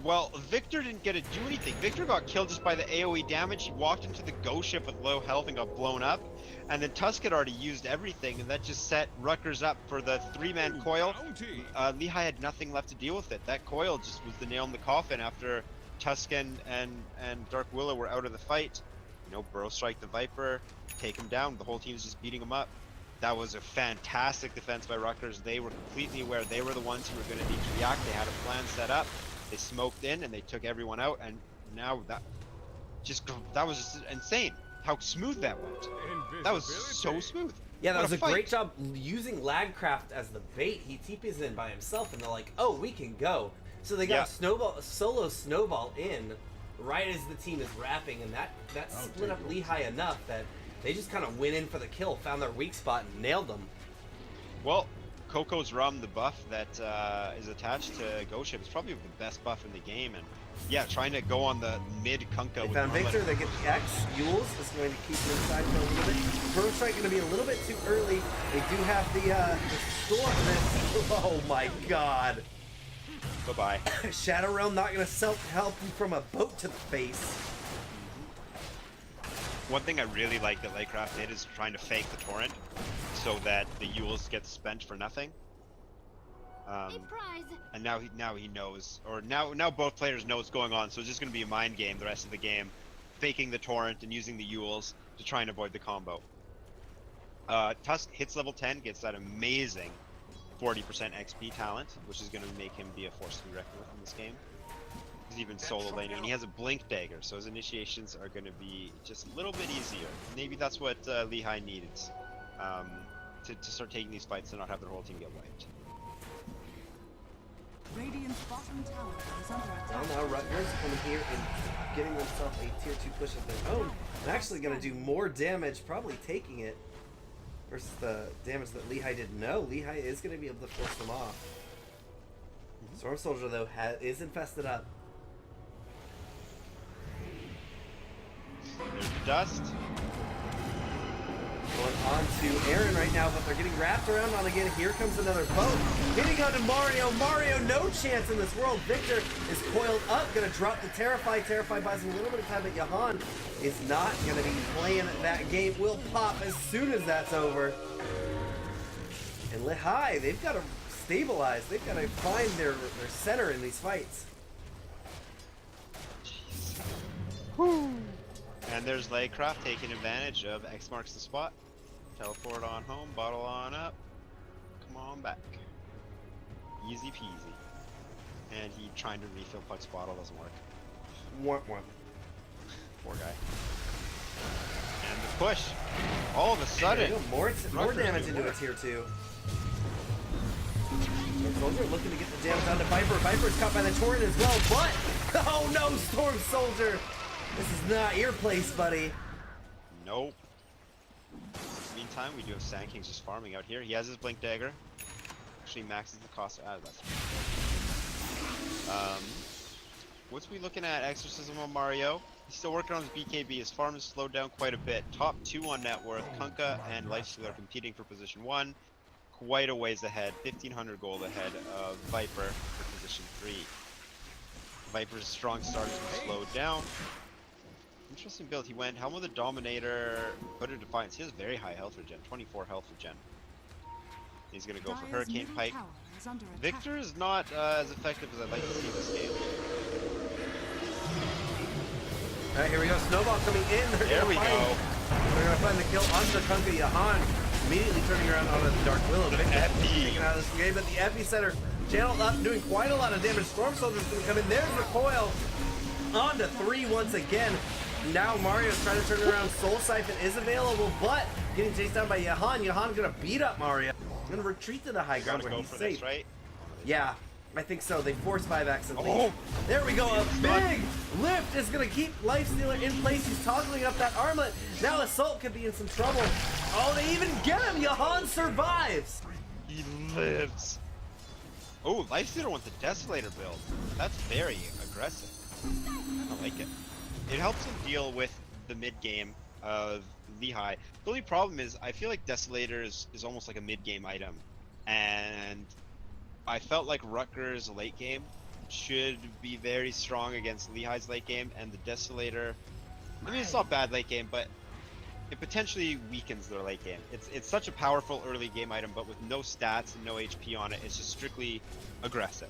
Well, Victor didn't get to do anything. Victor got killed just by the AoE damage. He walked into the ghost ship with low health and got blown up. And then Tusk had already used everything, and that just set Rutgers up for the 3-man coil. Lehigh had nothing left to deal with it. That coil just was the nail in the coffin after Tusk and Dark Willow were out of the fight. You know, Burrow strike the Viper, take him down. The whole team's just beating him up. That was a fantastic defense by Rutgers. They were completely aware they were the ones who were going to need to react. They had a plan set up. They smoked in and they took everyone out. And now that was just insane. How smooth that went. That was so smooth. Yeah, that What was a fight. great job using Lagcraft as the bait. He TPs in by himself, and they're like, "Oh, we can go." So they got solo snowball in right as the team is wrapping, and that split up Lehigh enough that they just kind of went in for the kill, found their weak spot, and nailed them. Well, Coco's Rum, the buff that is attached to Ghost Ship, is probably the best buff in the game. And yeah, trying to go on the mid Kunkka. They with found Norma. Victor, they get the X. Yules is going to keep them inside for a little bit. Burrow strike going to be a little bit too early. They do have the storm. Oh my god. Bye-bye. Shadow Realm not going to help you from a boat to the face. One thing I really like that Lakecraft did is trying to fake the torrent so that the Yules get spent for nothing. A prize. And now he knows, or now both players know what's going on, so it's just going to be a mind game the rest of the game, faking the torrent and using the Yules to try and avoid the combo. Tusk hits level 10, gets that amazing 40% XP talent, which is going to make him be a force to be reckoned with in this game. He's even solo laning, and he has a blink dagger, so his initiations are going to be just a little bit easier. Maybe that's what Lehigh needed to start taking these fights and not have their whole team get wiped. Radiant's bottom tower is under Well, attack. now Rutgers coming here and getting themselves a tier 2 push of their own. And actually going to do more damage, probably taking it, versus the damage that Lehigh didn't know. Lehigh is going to be able to force them off. Storm Soldier, though, is infested up. There's the dust. Going on to Aaron right now, but they're getting wrapped around on again. Here comes another boat. Hitting onto Mario. Mario, no chance in this world. Victor is coiled up, gonna drop the Terrify. Terrify buys him a little bit of time, but Jahan is not gonna be playing that game. Will pop as soon as that's over. And Lehigh, they've got to stabilize. They've got to find their center in these fights. And there's Lakecraft taking advantage of X marks the spot. Teleport on home, bottle on up. Come on back. Easy peasy. And he trying to refill Puck's bottle doesn't work. One. Poor guy. And the push. All of a sudden. More Rutgers damage do into a work. tier 2. Soldier looking to get the damage onto Viper. Viper's caught by the torrent as well, but oh no, Storm Soldier! This is not your place, buddy. Nope. Meantime, we do have Sand Kings just farming out here. He has his Blink Dagger. Actually maxes the cost out of that. What's we looking at? Exorcism on Mario. He's still working on his BKB. His farm has slowed down quite a bit. Top 2 on net worth. Kunkka and Lifesteal are competing for position 1. Quite a ways ahead. 1,500 gold ahead of Viper for position 3. Viper's strong start has been slowed down. Interesting build. He went Helm of the Dominator, put in Defiance. He has very high health regen, 24 health regen. He's gonna go for Dire's Hurricane middle Pike. tower is under attack. Victor is not as effective as I'd like to see this game. Alright, here we go. Snowball coming in. There we go. They're gonna find the kill onto the Kunkka Yahan. Immediately turning around onto the Dark Willow. Victor Epi. taken out of this game, but the epicenter channel up, doing quite a lot of damage. Storm Soldier's gonna come in. There's the coil. On to 3 once again. Now Mario's trying to turn it around. Soul Siphon is available, but getting chased down by Yahan. Yahan's gonna beat up Mario and retreat to the high ground Gotta where go he's for safe. this, right? Yeah, I think so. They force 5x at least. Oh! There we go. A big lift is going to keep Lifestealer in place. He's toggling up that armlet. Now Assault could be in some trouble. Oh, they even get him. Yahan survives. He lives. Oh, Lifestealer wants a Desolator build. That's very aggressive. I like it. It helps him deal with the mid game of Lehigh. The only problem is I feel like Desolator is almost like a mid game item, and I felt like Rutgers late game should be very strong against Lehigh's late game, and the Desolator, I mean, it's not bad late game, but it potentially weakens their late game. It's such a powerful early game item, but with no stats and no HP on it, it's just strictly aggressive.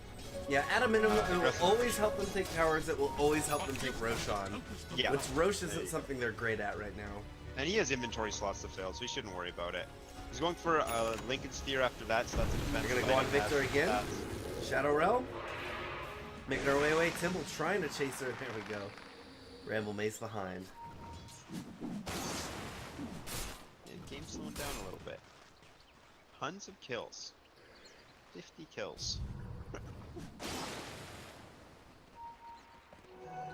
Yeah, at a minimum, it will always help them take towers. It will always help them take Roshan. Yeah. Which Rosh isn't something they're great at right now. And he has inventory slots to fill, so he shouldn't worry about it. He's going for a Lincoln Sphere after that, so that's a defense. They're going to go on Victor again. Shadow Realm. Making our way away. Timble trying to chase her. There we go. Ramble Mace behind. And game's slowing down a little bit. Tons of kills. 50 kills.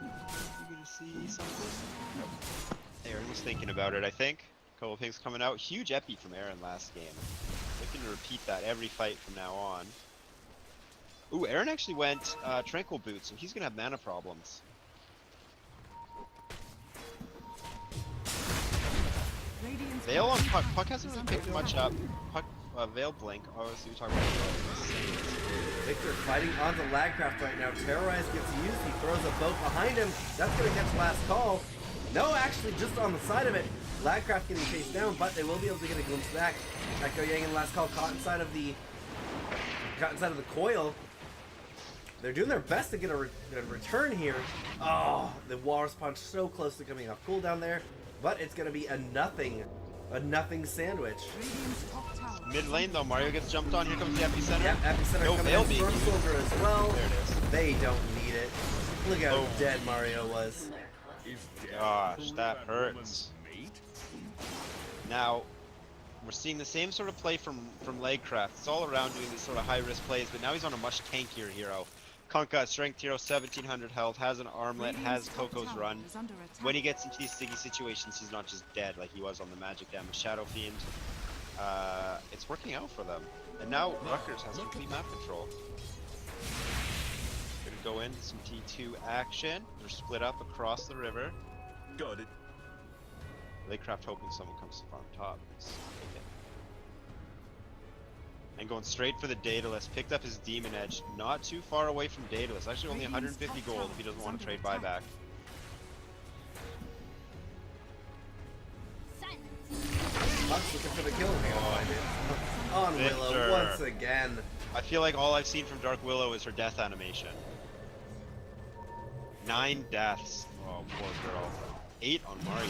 You gonna see something? Nope. Aaron was thinking about it, I think. Couple of things coming out. Huge epi from Aaron last game. Looking to repeat that every fight from now on. Ooh, Aaron actually went Tranquil Boot, so he's gonna have mana problems. Radiant's Veil on bottom Puck. tower Puck hasn't is really under picked much attack. up. Puck, Veil Blink. Obviously, we talked about Victor fighting onto Lagcraft right now. Terrorize gets used. He throws a boat behind him. That's going to catch last call. No, actually, just on the side of it. Lagcraft getting chased down, but they will be able to get a glimpse back. Echo Yang and last call caught inside of the coil. They're doing their best to get a return here. Oh, the Walrus Punch so close to coming off cooldown there, but it's going to be a nothing sandwich. Radiant's top tower Mid lane though, Mario gets jumped on. Here comes the epicenter. Yep, Epicenter No coming Veil in. being Storm used. Soldier as well. There it is. They don't need it. Look how Oh. dead Mario was. Gosh, that hurts. Now, we're seeing the same sort of play from Legcraft. It's all around doing these sort of high-risk plays, but now he's on a much tankier hero. Kunkka, strength hero, 1700 health, has an armlet, has Radiant's top Coco's tower run. is under attack. When he gets into these sticky situations, he's not just dead like he was on the magic damage Shadow Fiend. It's working out for them. And now Rutgers has complete map control. Gonna go in, some T2 action. They're split up across the river. Got it. Lakecraft hoping someone comes to farm top. Let's take it. And going straight for the Daedalus. Picked up his Demon Edge. Not too far away from Daedalus. Actually only 150 gold if he doesn't want to trade buyback. Buck's looking for the kill. On Willow Victor. once again. I feel like all I've seen from Dark Willow is her death animation. 9 deaths. Oh, poor girl. 8 on Mario.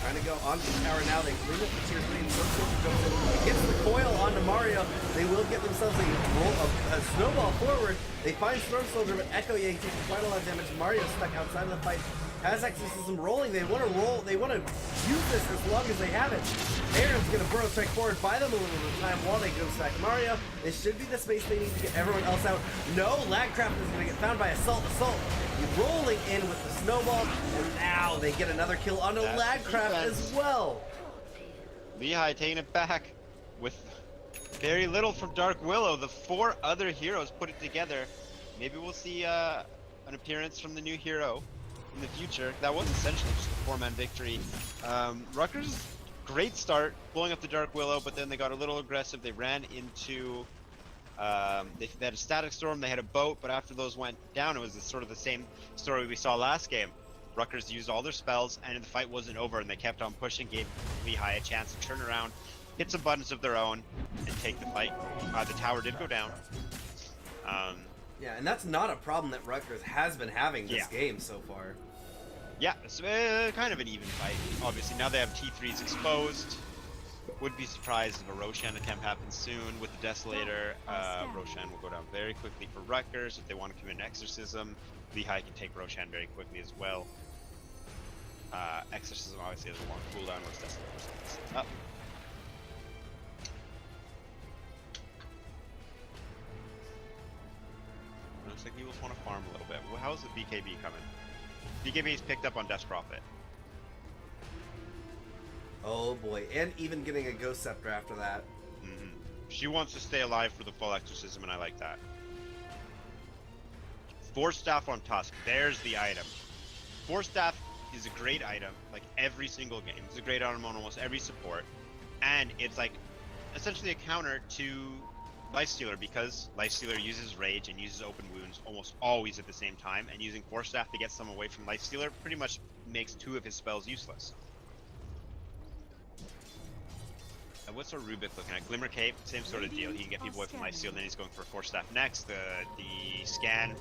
Trying to go onto the tower now. They clean up the tier 3 and Storm Soldier goes in. Gets the coil onto Mario. They will get themselves a snowball forward. They find Storm Soldier, but Echo Yang takes quite a lot of damage. Mario stuck outside of the fight. Has exorcism rolling. They want to roll. They want to use this as long as they have it. Aaron's going to burrow strike forward, buy them a little bit of time while they go back to Mario. This should be the space they need to get everyone else out. No, Lagcraft is going to get found by Assault. He's rolling in with the snowball, and now they get another kill onto That's Lagcraft defense. as well. Lehigh taking it back with very little from Dark Willow. The 4 other heroes put it together. Maybe we'll see an appearance from the new hero in the future. That was essentially just a 4-man victory. Rutgers great start, blowing up the Dark Willow, but then they got a little aggressive. They ran into, they had a static storm, they had a boat, but after those went down, it was sort of the same story we saw last game. Rutgers used all their spells, and the fight wasn't over, and they kept on pushing, gave Lehigh a chance to turn around, hit some buttons of their own, and take the fight. The tower did go down. Yeah, and that's not a problem that Rutgers has been having this game so far. Yeah, it's kind of an even fight. Obviously, now they have T3s exposed. Would be surprised if a Roshan attempt happens soon with the Desolator. Roshan will go down very quickly for Rutgers. If they want to commit an Exorcism, Lehigh can take Roshan very quickly as well. Exorcism obviously has a long cooldown once Desolator sets up. Looks like Eagles want to farm a little bit. Well, how's the BKB coming? BKB is picked up on Death Prophet. Oh boy, and even getting a Ghost Scepter after that. Mm-hmm. She wants to stay alive for the full Exorcism, and I like that. Force Staff on Tusk. There's the item. Force Staff is a great item, like every single game. It's a great item on almost every support. And it's like essentially a counter to Lifestealer, because Lifestealer uses Rage and uses Open Wounds almost always at the same time, and using Force Staff to get some away from Lifestealer pretty much makes 2 of his spells useless. What's our Rubik looking at? Glimmer Cape, same sort of deal. He can get people away from Lifesteal, then he's going for Force Staff next. The scan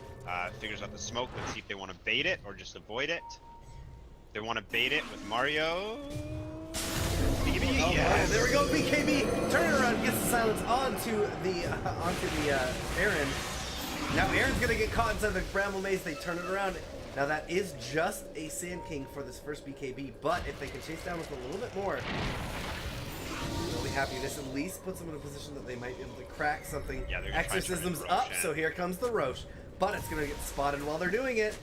figures out the smoke. Let's see if they want to bait it or just avoid it. They want to bait it with Mario. BKB, Oh, yes. there we go, BKB. Turn it around, gets the silence onto the Aaron. Now Aaron's gonna get caught inside the Bramble Maze. They turn it around. Now that is just a Sand King for this first BKB, but if they can chase down with a little bit more, we'll be happy. This at least puts them in a position that they might be able to crack something. Yeah, they're gonna try to turn Exorcism's into up, Roshan. so here comes the Roche. But it's gonna get spotted while they're doing it.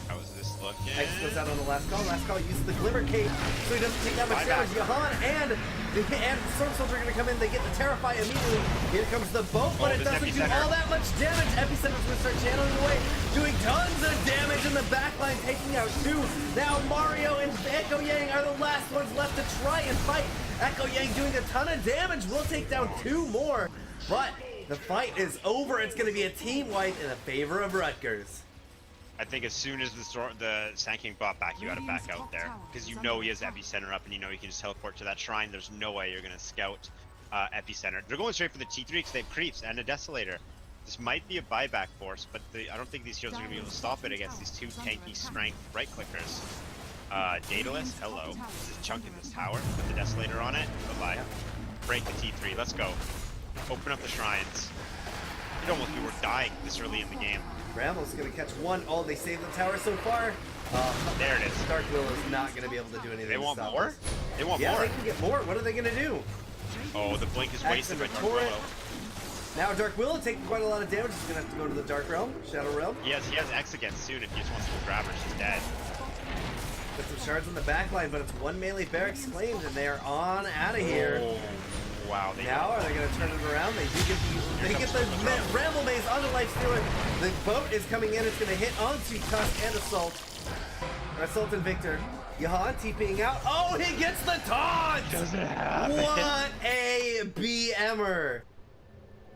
How is this looking? X goes out on the last call. Last call uses the Glimmer Cape, so he doesn't take that much damage. Jahan and Storm Soldier are going to come in. They get the Terrify immediately. Here comes the boat, but it doesn't do all that much damage. Epicenter's going to start channeling away, doing tons of damage in the backline, taking out 2. Now Mario and Echo Yang are the last ones left to try and fight. Echo Yang doing a ton of damage. Will take down 2 more, but the fight is over. It's going to be a team wipe in the favor of Rutgers. I think as soon as the Sand King bought back, you gotta back out there, because you know he has Epicenter up, and you know he can just teleport to that shrine. There's no way you're gonna scout Epicenter. They're going straight for the T3 because they have creeps and a Desolator. This might be a buyback force, but I don't think these heroes are gonna be able to stop it against these 2 tanky strength right clickers. Daedalus, hello. This is chunking this tower. Put the Desolator on it. Bye-bye. Break the T3. Let's go. Open up the shrines. You'd almost be worth dying this early in the game. Bramble's gonna catch 1. Oh, they saved the tower so far. There it is. Dark Willow is not gonna be able to do anything. They to want stop more? us. They want Yeah, more. they can get more. What are they gonna do? Oh, the blink is wasted by Dark Willow. Now Dark Willow taking quite a lot of damage. He's gonna have to go to the Dark Realm, Shadow Realm. He has X again soon if he just wants to go grab her. She's dead. Got some shards on the back line, but it's 1 melee barracks claimed, and they are on out of here. Oh, wow. Now are they going to turn it around? They do get the Bramble Maze onto Lifestealer. The boat is coming in. It's going to hit onto Tusk and Assault. Assault and Victor. Jahan TPing out. Oh, he gets the taunt! Doesn't happen. What a BMer!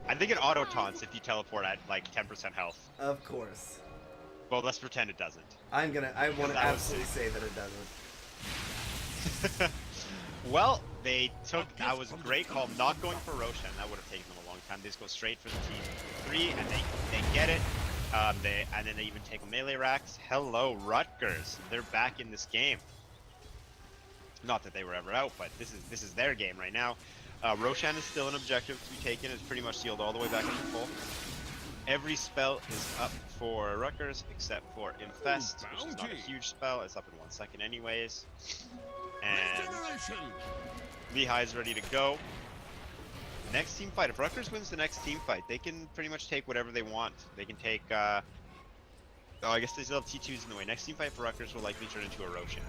I think it auto taunts if you teleport at like 10% health. Of course. Well, let's pretend it doesn't. I want to that was absolutely say that it doesn't. Well, that was a great call. Not going for Roshan. That would have taken them a long time. They just go straight for the T3 and they get it. And then they even take melee racks. Hello, Rutgers. They're back in this game. Not that they were ever out, but this is their game right now. Roshan is still an objective to be taken. It's pretty much sealed all the way back to full. Every spell is up for Rutgers except for Infest, which is not a huge spell. It's up in 1 second anyways. And Lehigh is ready to go. Next team fight. If Rutgers wins the next team fight, they can pretty much take whatever they want. They can take, oh, I guess they still have T2s in the way. Next team fight for Rutgers will likely turn into a Roshan.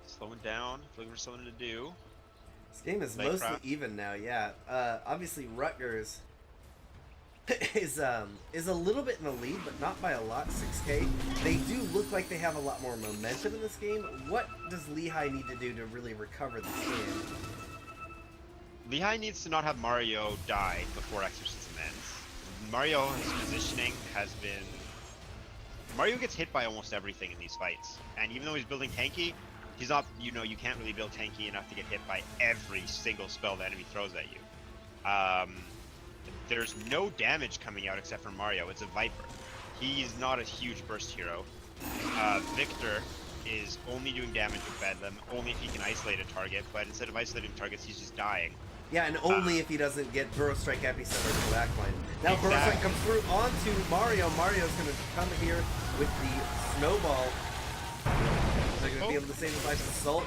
Slowing down, looking for something to do. This game is Like, mostly even now, yeah. Obviously, Rutgers is a little bit in the lead, but not by a lot, 6K. They do look like they have a lot more momentum in this game. What does Lehigh need to do to really recover this game? Lehigh needs to not have Mario die before Exorcism ends. Mario's positioning has been... Mario gets hit by almost everything in these fights, and even though he's building tanky, he's not, you know, you can't really build tanky enough to get hit by every single spell the enemy throws at you. There's no damage coming out except for Mario. It's a Viper. He's not a huge burst hero. Victor is only doing damage with Bedlam, only if he can isolate a target, but instead of isolating targets, he's just dying. Yeah, and only if he doesn't get Burrow Strike Epicenter to the back line. Now Exactly. Burrow Strike comes through onto Mario. Mario's going to come here with the snowball. They're going to be able to save his life with Assault.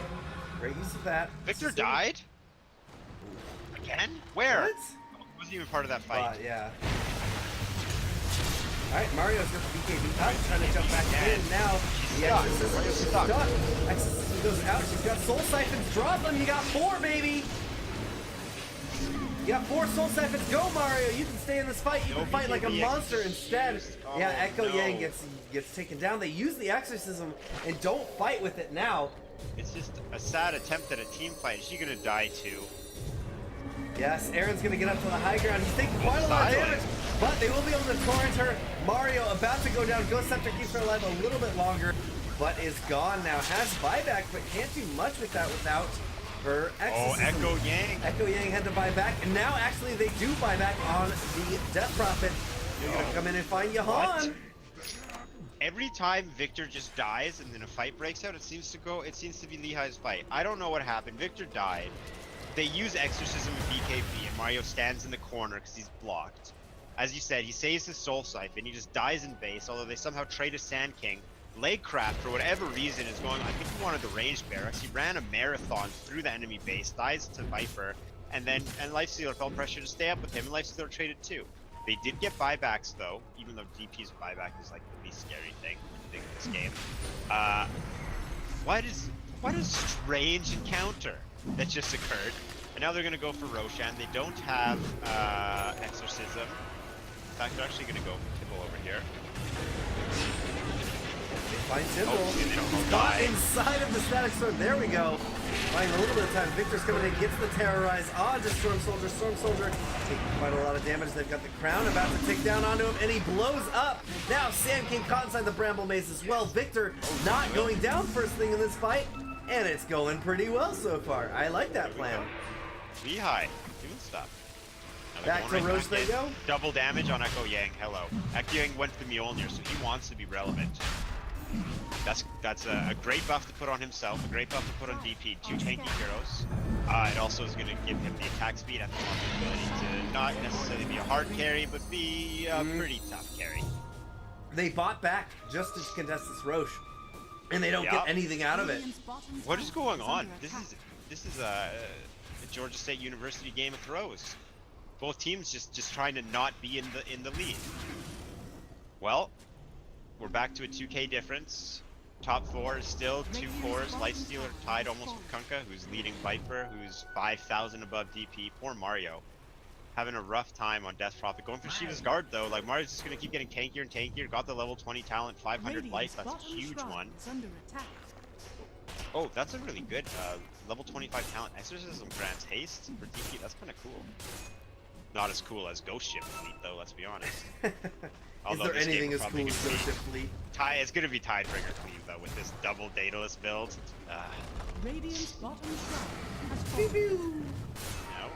Great use of that. Victor died? Again? Where? What? Wasn't even part of that fight. Yeah. Alright, Mario's got the BKB up, trying to jump back in. Now, the Exorcism is stuck. Exorcism goes out. She's got Soul Siphons. Drop them. You got 4, baby. You got 4 Soul Siphons. Go, Mario. You can stay in this fight. You can fight like a monster instead. Yeah, Echo Yang gets taken down. They use the Exorcism and don't fight with it now. It's just a sad attempt at a team fight. Is she gonna die too? Yes, Aaron's gonna get up to the high ground. He's taking quite a lot of damage, but they will be able to torrent her. Mario about to go down. Ghost Scepter keeps her alive a little bit longer, but is gone now. Has buyback, but can't do much with that without her Exorcism. Oh, Echo Yang. Echo Yang had to buy back, and now actually they do buy back on the Death Prophet. You're gonna come in and find Yahan. What? Every time Victor just dies and then a fight breaks out, it seems to be Lehigh's fight. I don't know what happened. Victor died. They use Exorcism and BKB, and Mario stands in the corner because he's blocked. As you said, he saves his Soul Siphon, he just dies in base, although they somehow trade a Sand King. Legcraft, for whatever reason, is going, I think he wanted the ranged barracks. He ran a marathon through the enemy base, dies to Viper, and Lifestealer felt pressure to stay up with him, and Lifestealer traded too. They did get buybacks though, even though DP's buyback is like the least scary thing in this game. What a strange encounter that just occurred. And now they're gonna go for Roshan. They don't have Exorcism. In fact, they're actually gonna go for Tibble over here. They find Tibble. Oh, and they don't He's die. got inside of the Static Sword. There we go. Buying a little bit of time. Victor's coming in, gets the Terrorize onto Storm Soldier. Storm Soldier taking quite a lot of damage. They've got the Crown about to take down onto him, and he blows up. Now Sand King caught inside the Bramble Maze as well. Victor not going down first thing in this fight, and it's going pretty well so far. I like that plan. Lehigh doing stuff. Now they're Back going to right Roche they in. go. Double damage on Echo Yang. Hello. Echo Yang went to the Mjolnir, so he wants to be relevant. That's a great buff to put on himself, a great buff to put on DP, 2 tanky heroes. It also is going to give him the attack speed and the ability to not necessarily be a hard carry, but be a pretty tough carry. They bought back just to contest this Roche, and they don't get anything out of it. What is going on? This is a Georgia State University game of throws. Both teams just trying to not be in the lead. Well, we're back to a 2K difference. Top 4 is still 2 cores. Lifestealer tied almost with Kunkka, who's leading Viper, who's 5,000 above DP. Poor Mario. Having a rough time on Death Prophet. Going for Shiva's Guard though. Like Mario's just gonna keep getting tankier and tankier. Got the level 20 talent, 500 life. That's a huge one. Oh, that's a really good level 25 talent. Exorcism grants haste for DP. That's kind of cool. Not as cool as Ghost Ship Fleet though. Let's be honest. Is there anything as cool as Ghost Ship Fleet? It's gonna be Tidebringer Cleave though with this double Daedalus build. Radiant's bottom shrine has fallen. No.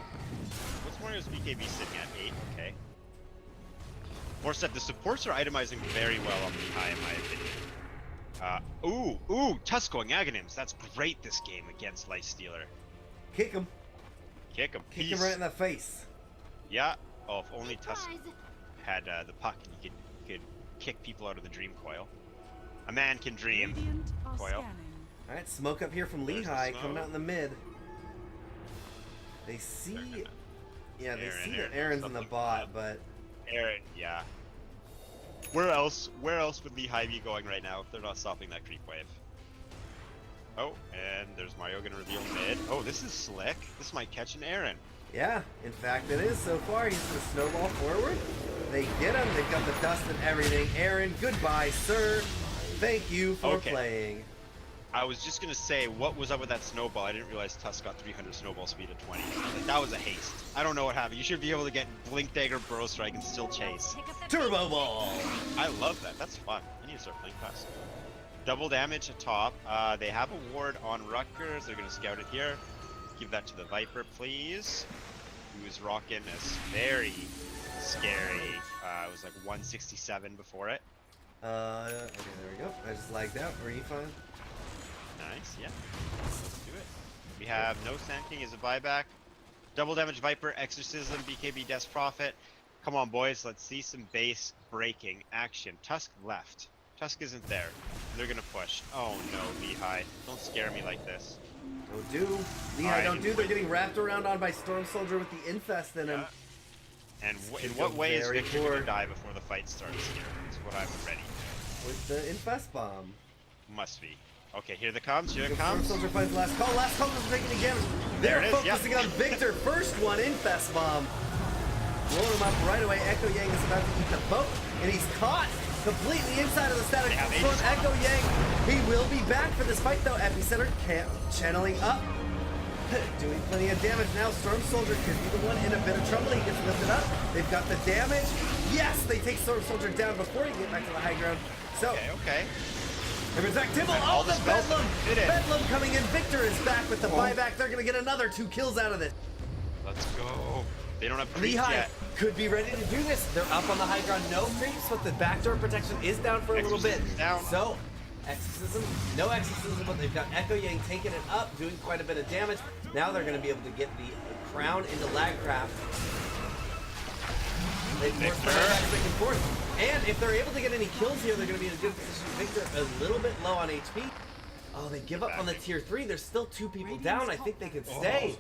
What's Mario's BKB sitting at? 8. Okay. More said, the supports are itemizing very well on Lehigh in my opinion. Ooh, Tusk-going Aghanims. That's great this game against Lifestealer. Kick him. Kick him. Kick him right in the face. Yeah. Oh, if only Tusk Surprise. had the puck and he could kick people out of the dream coil. A man can dream. Radiant are Coil. scanning. Alright, smoke up here from There's the Lehigh smoke. coming out in the mid. They see... Yeah, they Aaron, see Aaron, that Aaron's in the something bot, but... Aaron, yeah. Where else would Lehigh be going right now if they're not stopping that creep wave? Oh, and there's Mario gonna reveal mid. Oh, this is slick. This might catch an Aaron. Yeah, in fact it is so far. He's going to snowball forward. They get him. They've got the dust and everything. Aaron, goodbye, sir. Thank you for playing. I was just gonna say, what was up with that snowball? I didn't realize Tusk got 300 snowball speed at 20. Like, that was a haste. I don't know what happened. You should be able to get Blink Dagger, Burrow Strike, and still chase. Turbo Ball. I love that. That's fun. I need to start playing fast. Double damage at top. They have a ward on Rutgers. They're gonna scout it here. Give that to the Viper, please. Who's rocking this very scary. It was like 167 before it. Okay, there we go. I just lagged out. Were you fine? Nice, yeah. Let's do it. We have no Sand King as a buyback. Double damage Viper, Exorcism, BKB Death Prophet. Come on, boys. Let's see some base breaking action. Tusk left. Tusk isn't there. They're gonna push. Oh no, Lehigh. Don't scare me like this. Don't do. Lehigh, don't do. They're getting wrapped around on by Storm Soldier with the Infest in him. And in what way is Victor gonna die before the fight starts here? That's what I'm ready. With the Infest Bomb. Must be. Okay, here it comes. Here it Storm comes. Soldier finds last call. Last call doesn't take any damage. They're focusing on Victor. First one, Infest Bomb. Blowing him up right away. Echo Yang is about to eat the boat, and he's caught completely inside of the static storm. Echo Yang, he will be back for this fight though. Epicenter channeling up, doing plenty of damage now. Storm Soldier could be the one in a bit of trouble. He gets lifted up. They've got the damage. Yes, they take Storm Soldier down before he get back to the high ground. So, Okay. There's that Tibble. Oh, the Bedlam! Bedlam coming in. Victor is back with the buyback. They're going to get another 2 kills out of this. Let's go. They don't have creeps Lehigh yet. could be ready to do this. They're up on the high ground. No creeps, but the backdoor protection is down for a little bit. Down. So, Exorcism. No Exorcism, but they've got Echo Yang taking it up, doing quite a bit of damage. Now they're going to be able to get the crown into Lagcraft. They force the back and forth. And if they're able to get any kills here, they're going to be in a good position. Victor a little bit low on HP. Oh, they give up on the tier 3. There's still 2 people down. I think they could stay.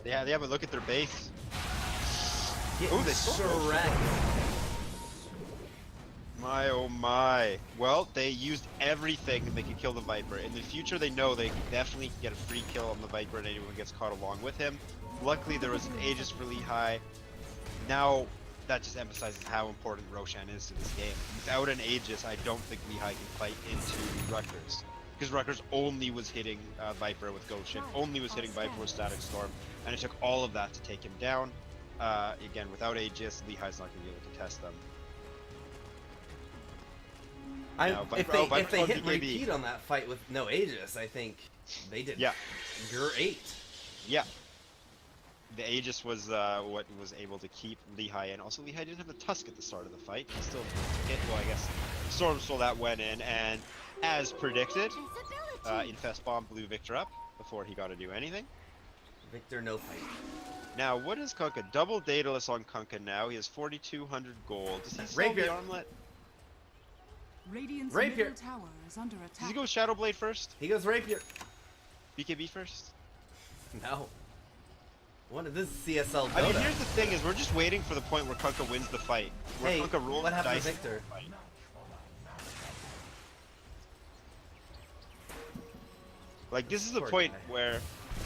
Yeah, but look at their base. Oh, they Shrek. My oh my. Well, they used everything they could kill the Viper. In the future, they know they definitely get a free kill on the Viper and anyone gets caught along with him. Luckily, there was an Aegis for Lehigh. Now, that just emphasizes how important Roshan is to this game. Without an Aegis, I don't think Lehigh can fight into Rutgers. Because Rutgers only was hitting Viper with Goshen, only was hitting Viper with Static Storm, and it took all of that to take him down. Again, without Aegis, Lehigh's not going to be able to test them. If they hit repeat on that fight with no Aegis, I think they did great. Yeah. The Aegis was what was able to keep Lehigh in. Also, Lehigh didn't have a Tusk at the start of the fight. He still hit, well, I guess, Storm Soul that went in, and as predicted, Infest Bomb blew Victor up before he got to do anything. Victor, no fight. Now, what is Kunkka? Double Daedalus on Kunkka now. He has 4,200 gold. Does he sell the armlet? Radiant's Rapier. middle tower is under attack. Does he go Shadowblade first? He goes Rapier. BKB first? No. This is CSL Dota. I mean, here's the thing: is we're just waiting for the point where Kunkka wins the fight. Where Hey, Kunkka rolls what happened dice to Victor? Like, this is the Poor point guy. where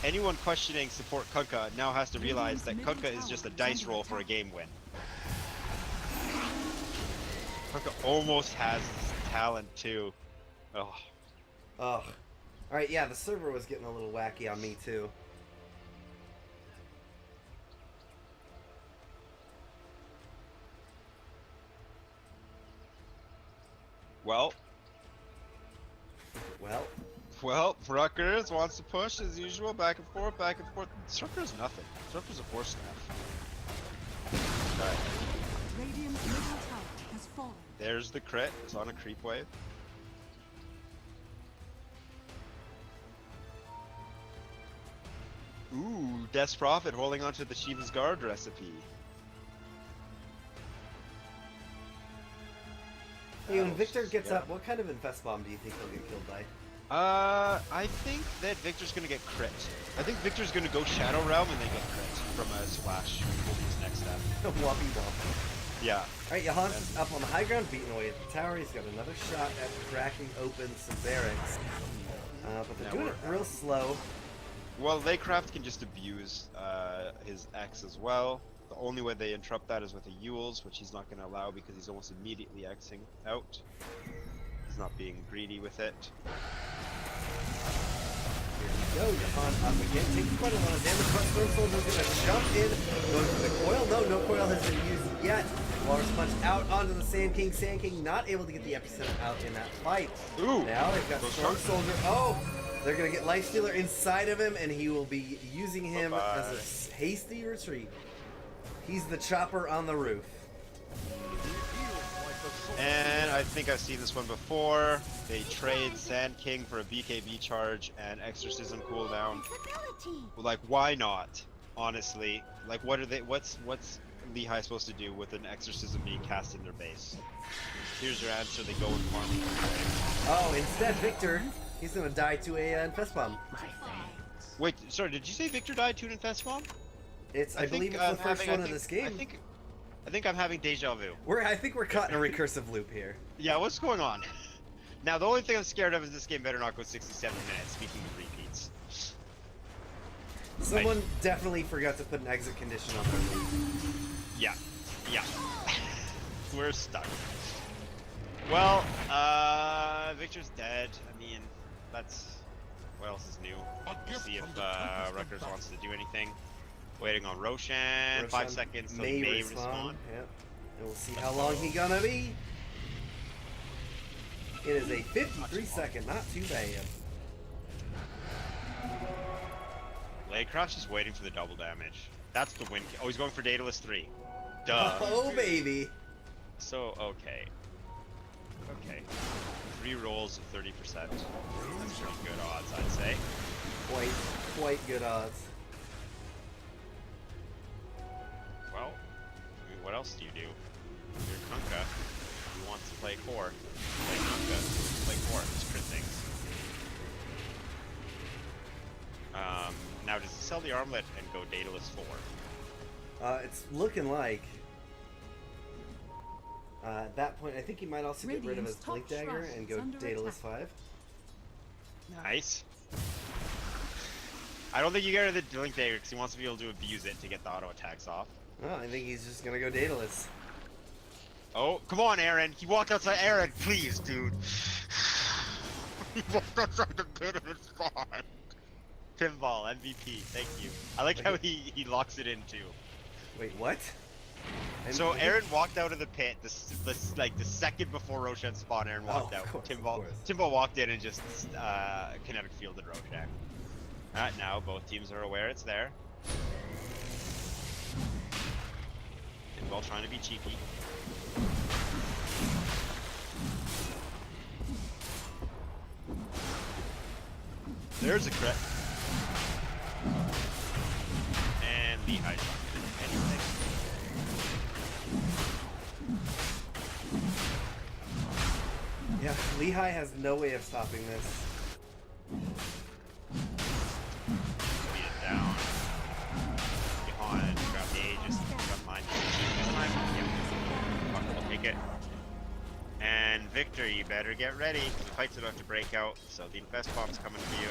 anyone questioning support Kunkka now has to realize that Kunkka is just a dice roll for a game win. Kunkka almost has talent too. Oh. Ugh. Alright, yeah, the server was getting a little wacky on me too. Well, Rutgers wants to push as usual, back and forth, back and forth. Surfer's nothing. Surfer's a force staff. Right. Radiant's middle tower has fallen. There's the crit. It's on a creep wave. Ooh, Death's Prophet holding onto the Shiva's Guard recipe. Hey, when Victor gets up, what kind of Infest Bomb do you think he'll get killed by? I think that Victor's gonna get crit. I think Victor's gonna go Shadow Realm and then get crit from a splash. Will be his next step. Whoppy womp. Yeah. Alright, Johannes is up on the high ground, beating away at the tower. He's got another shot at cracking open some barracks. But they're Yeah, doing it we're- real slow. Well, Laycraft can just abuse his X as well. The only way they interrupt that is with a Yules, which he's not going to allow because he's almost immediately Xing out. He's not being greedy with it. Here we go, Johan up again, taking quite a lot of damage, but Storm Soldier's gonna jump in, going for the coil. No coil has been used yet. Walrus Punch out onto the Sand King. Sand King not able to get the epicenter out in that fight. Ooh! Now they've got Those Storm sharks. Soldier. Oh! They're gonna get Lifestealer inside of him, and he will be using him as a hasty retreat. He's the chopper on the roof. And I think I've seen this one before. They trade Sand King for a BKB charge and Exorcism cooldown. Invincibility. Like, why not? Honestly, like, what are they? What's Lehigh supposed to do with an Exorcism being cast in their base? Here's your answer. They go and farm. Oh, instead Victor, he's gonna die to a Infest Bomb. Wait, sorry. Did you say Victor died to an Infest Bomb? I believe it's the first one of this game. I think I'm having deja vu. I think we're caught in a recursive loop here. Yeah, what's going on? Now, the only thing I'm scared of is this game better not go 67 minutes, speaking of repeats. Someone definitely forgot to put an exit condition on their loop. Yeah. Yeah. We're stuck. Well, Victor's dead. I mean, that's... What else is new? We'll see if Rutgers wants to do anything. Waiting on Roshan. 5 Roshan seconds, so may he may respawn. respawn. Yep. And we'll see how long he gonna be. It is a 53-second, not too bad. Laycraft's just waiting for the double damage. That's the win. Oh, he's going for Daedalus 3. Duh. Oh, baby. So, okay. Okay. 3 rolls of 30%. That's pretty good odds, I'd say. Quite good odds. Well, I mean, what else do you do? You're Kunkka. Who wants to play core? Play Kunkka. Play core. Just crit things. Now does he sell the armlet and go Daedalus 4? It's looking like. At that point, I think he might also get rid of his Radiant's Blink top Dagger shrine and is go under Daedalus attack. 5. Nice. I don't think you get rid of the Blink Dagger because he wants to be able to abuse it to get the auto attacks off. Oh, I think he's just gonna go Daedalus. Oh, come on, Aaron. He walked outside. Aaron, please, dude. He walked outside the pit of his spawn. Pinball, MVP, thank you. I like how he locks it in too. Wait, what? So Aaron walked out of the pit, like the second before Roshan spawned. Aaron walked out. Timbal walked in and just kinetic fielded Roshan. Now both teams are aware it's there. Timbal trying to be cheeky. There's a crit. And Lehigh shot anything. Yeah, Lehigh has no way of stopping this. Beat it down. Behind, grab the Aegis, got mine this time. Yep. Fuck, we'll take it. And Victor, you better get ready. The fight's about to break out, so the Infest Bomb's coming for you.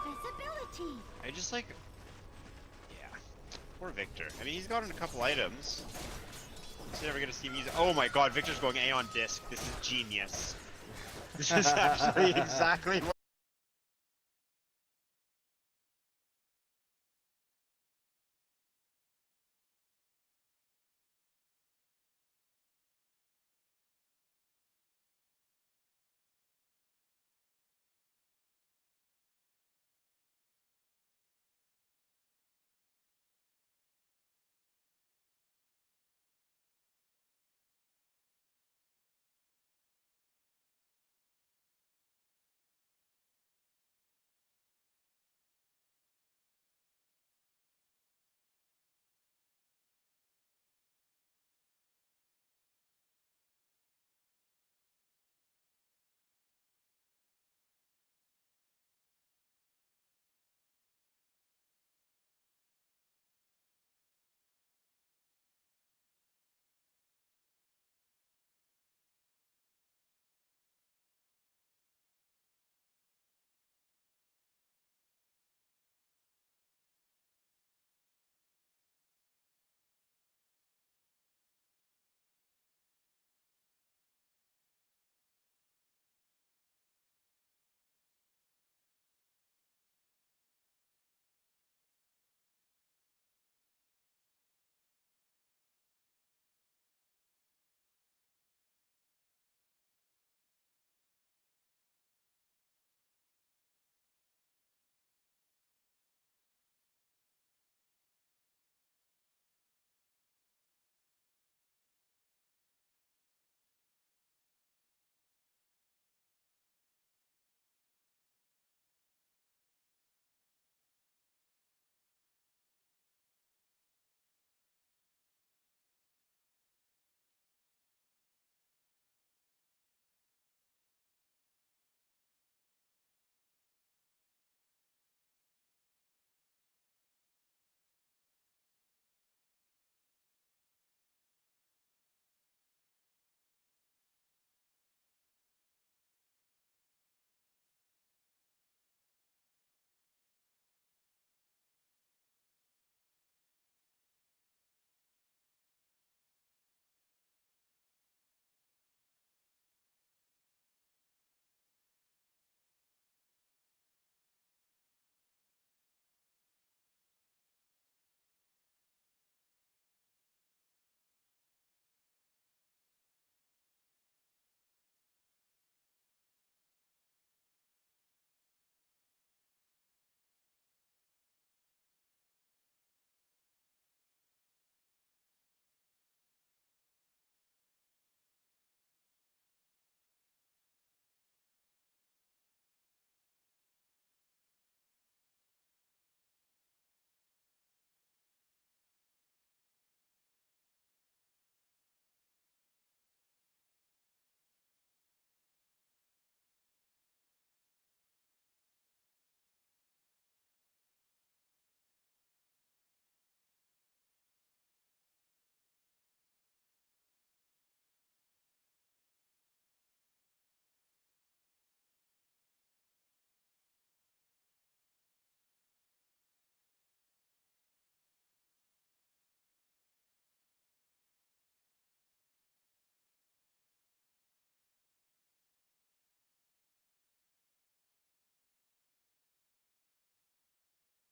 Invisibility. I just like... Yeah. Poor Victor. I mean, he's gotten a couple items. He's never gonna see me use... Oh my god, Victor's going Aeon Disc. This is genius. This is actually exactly what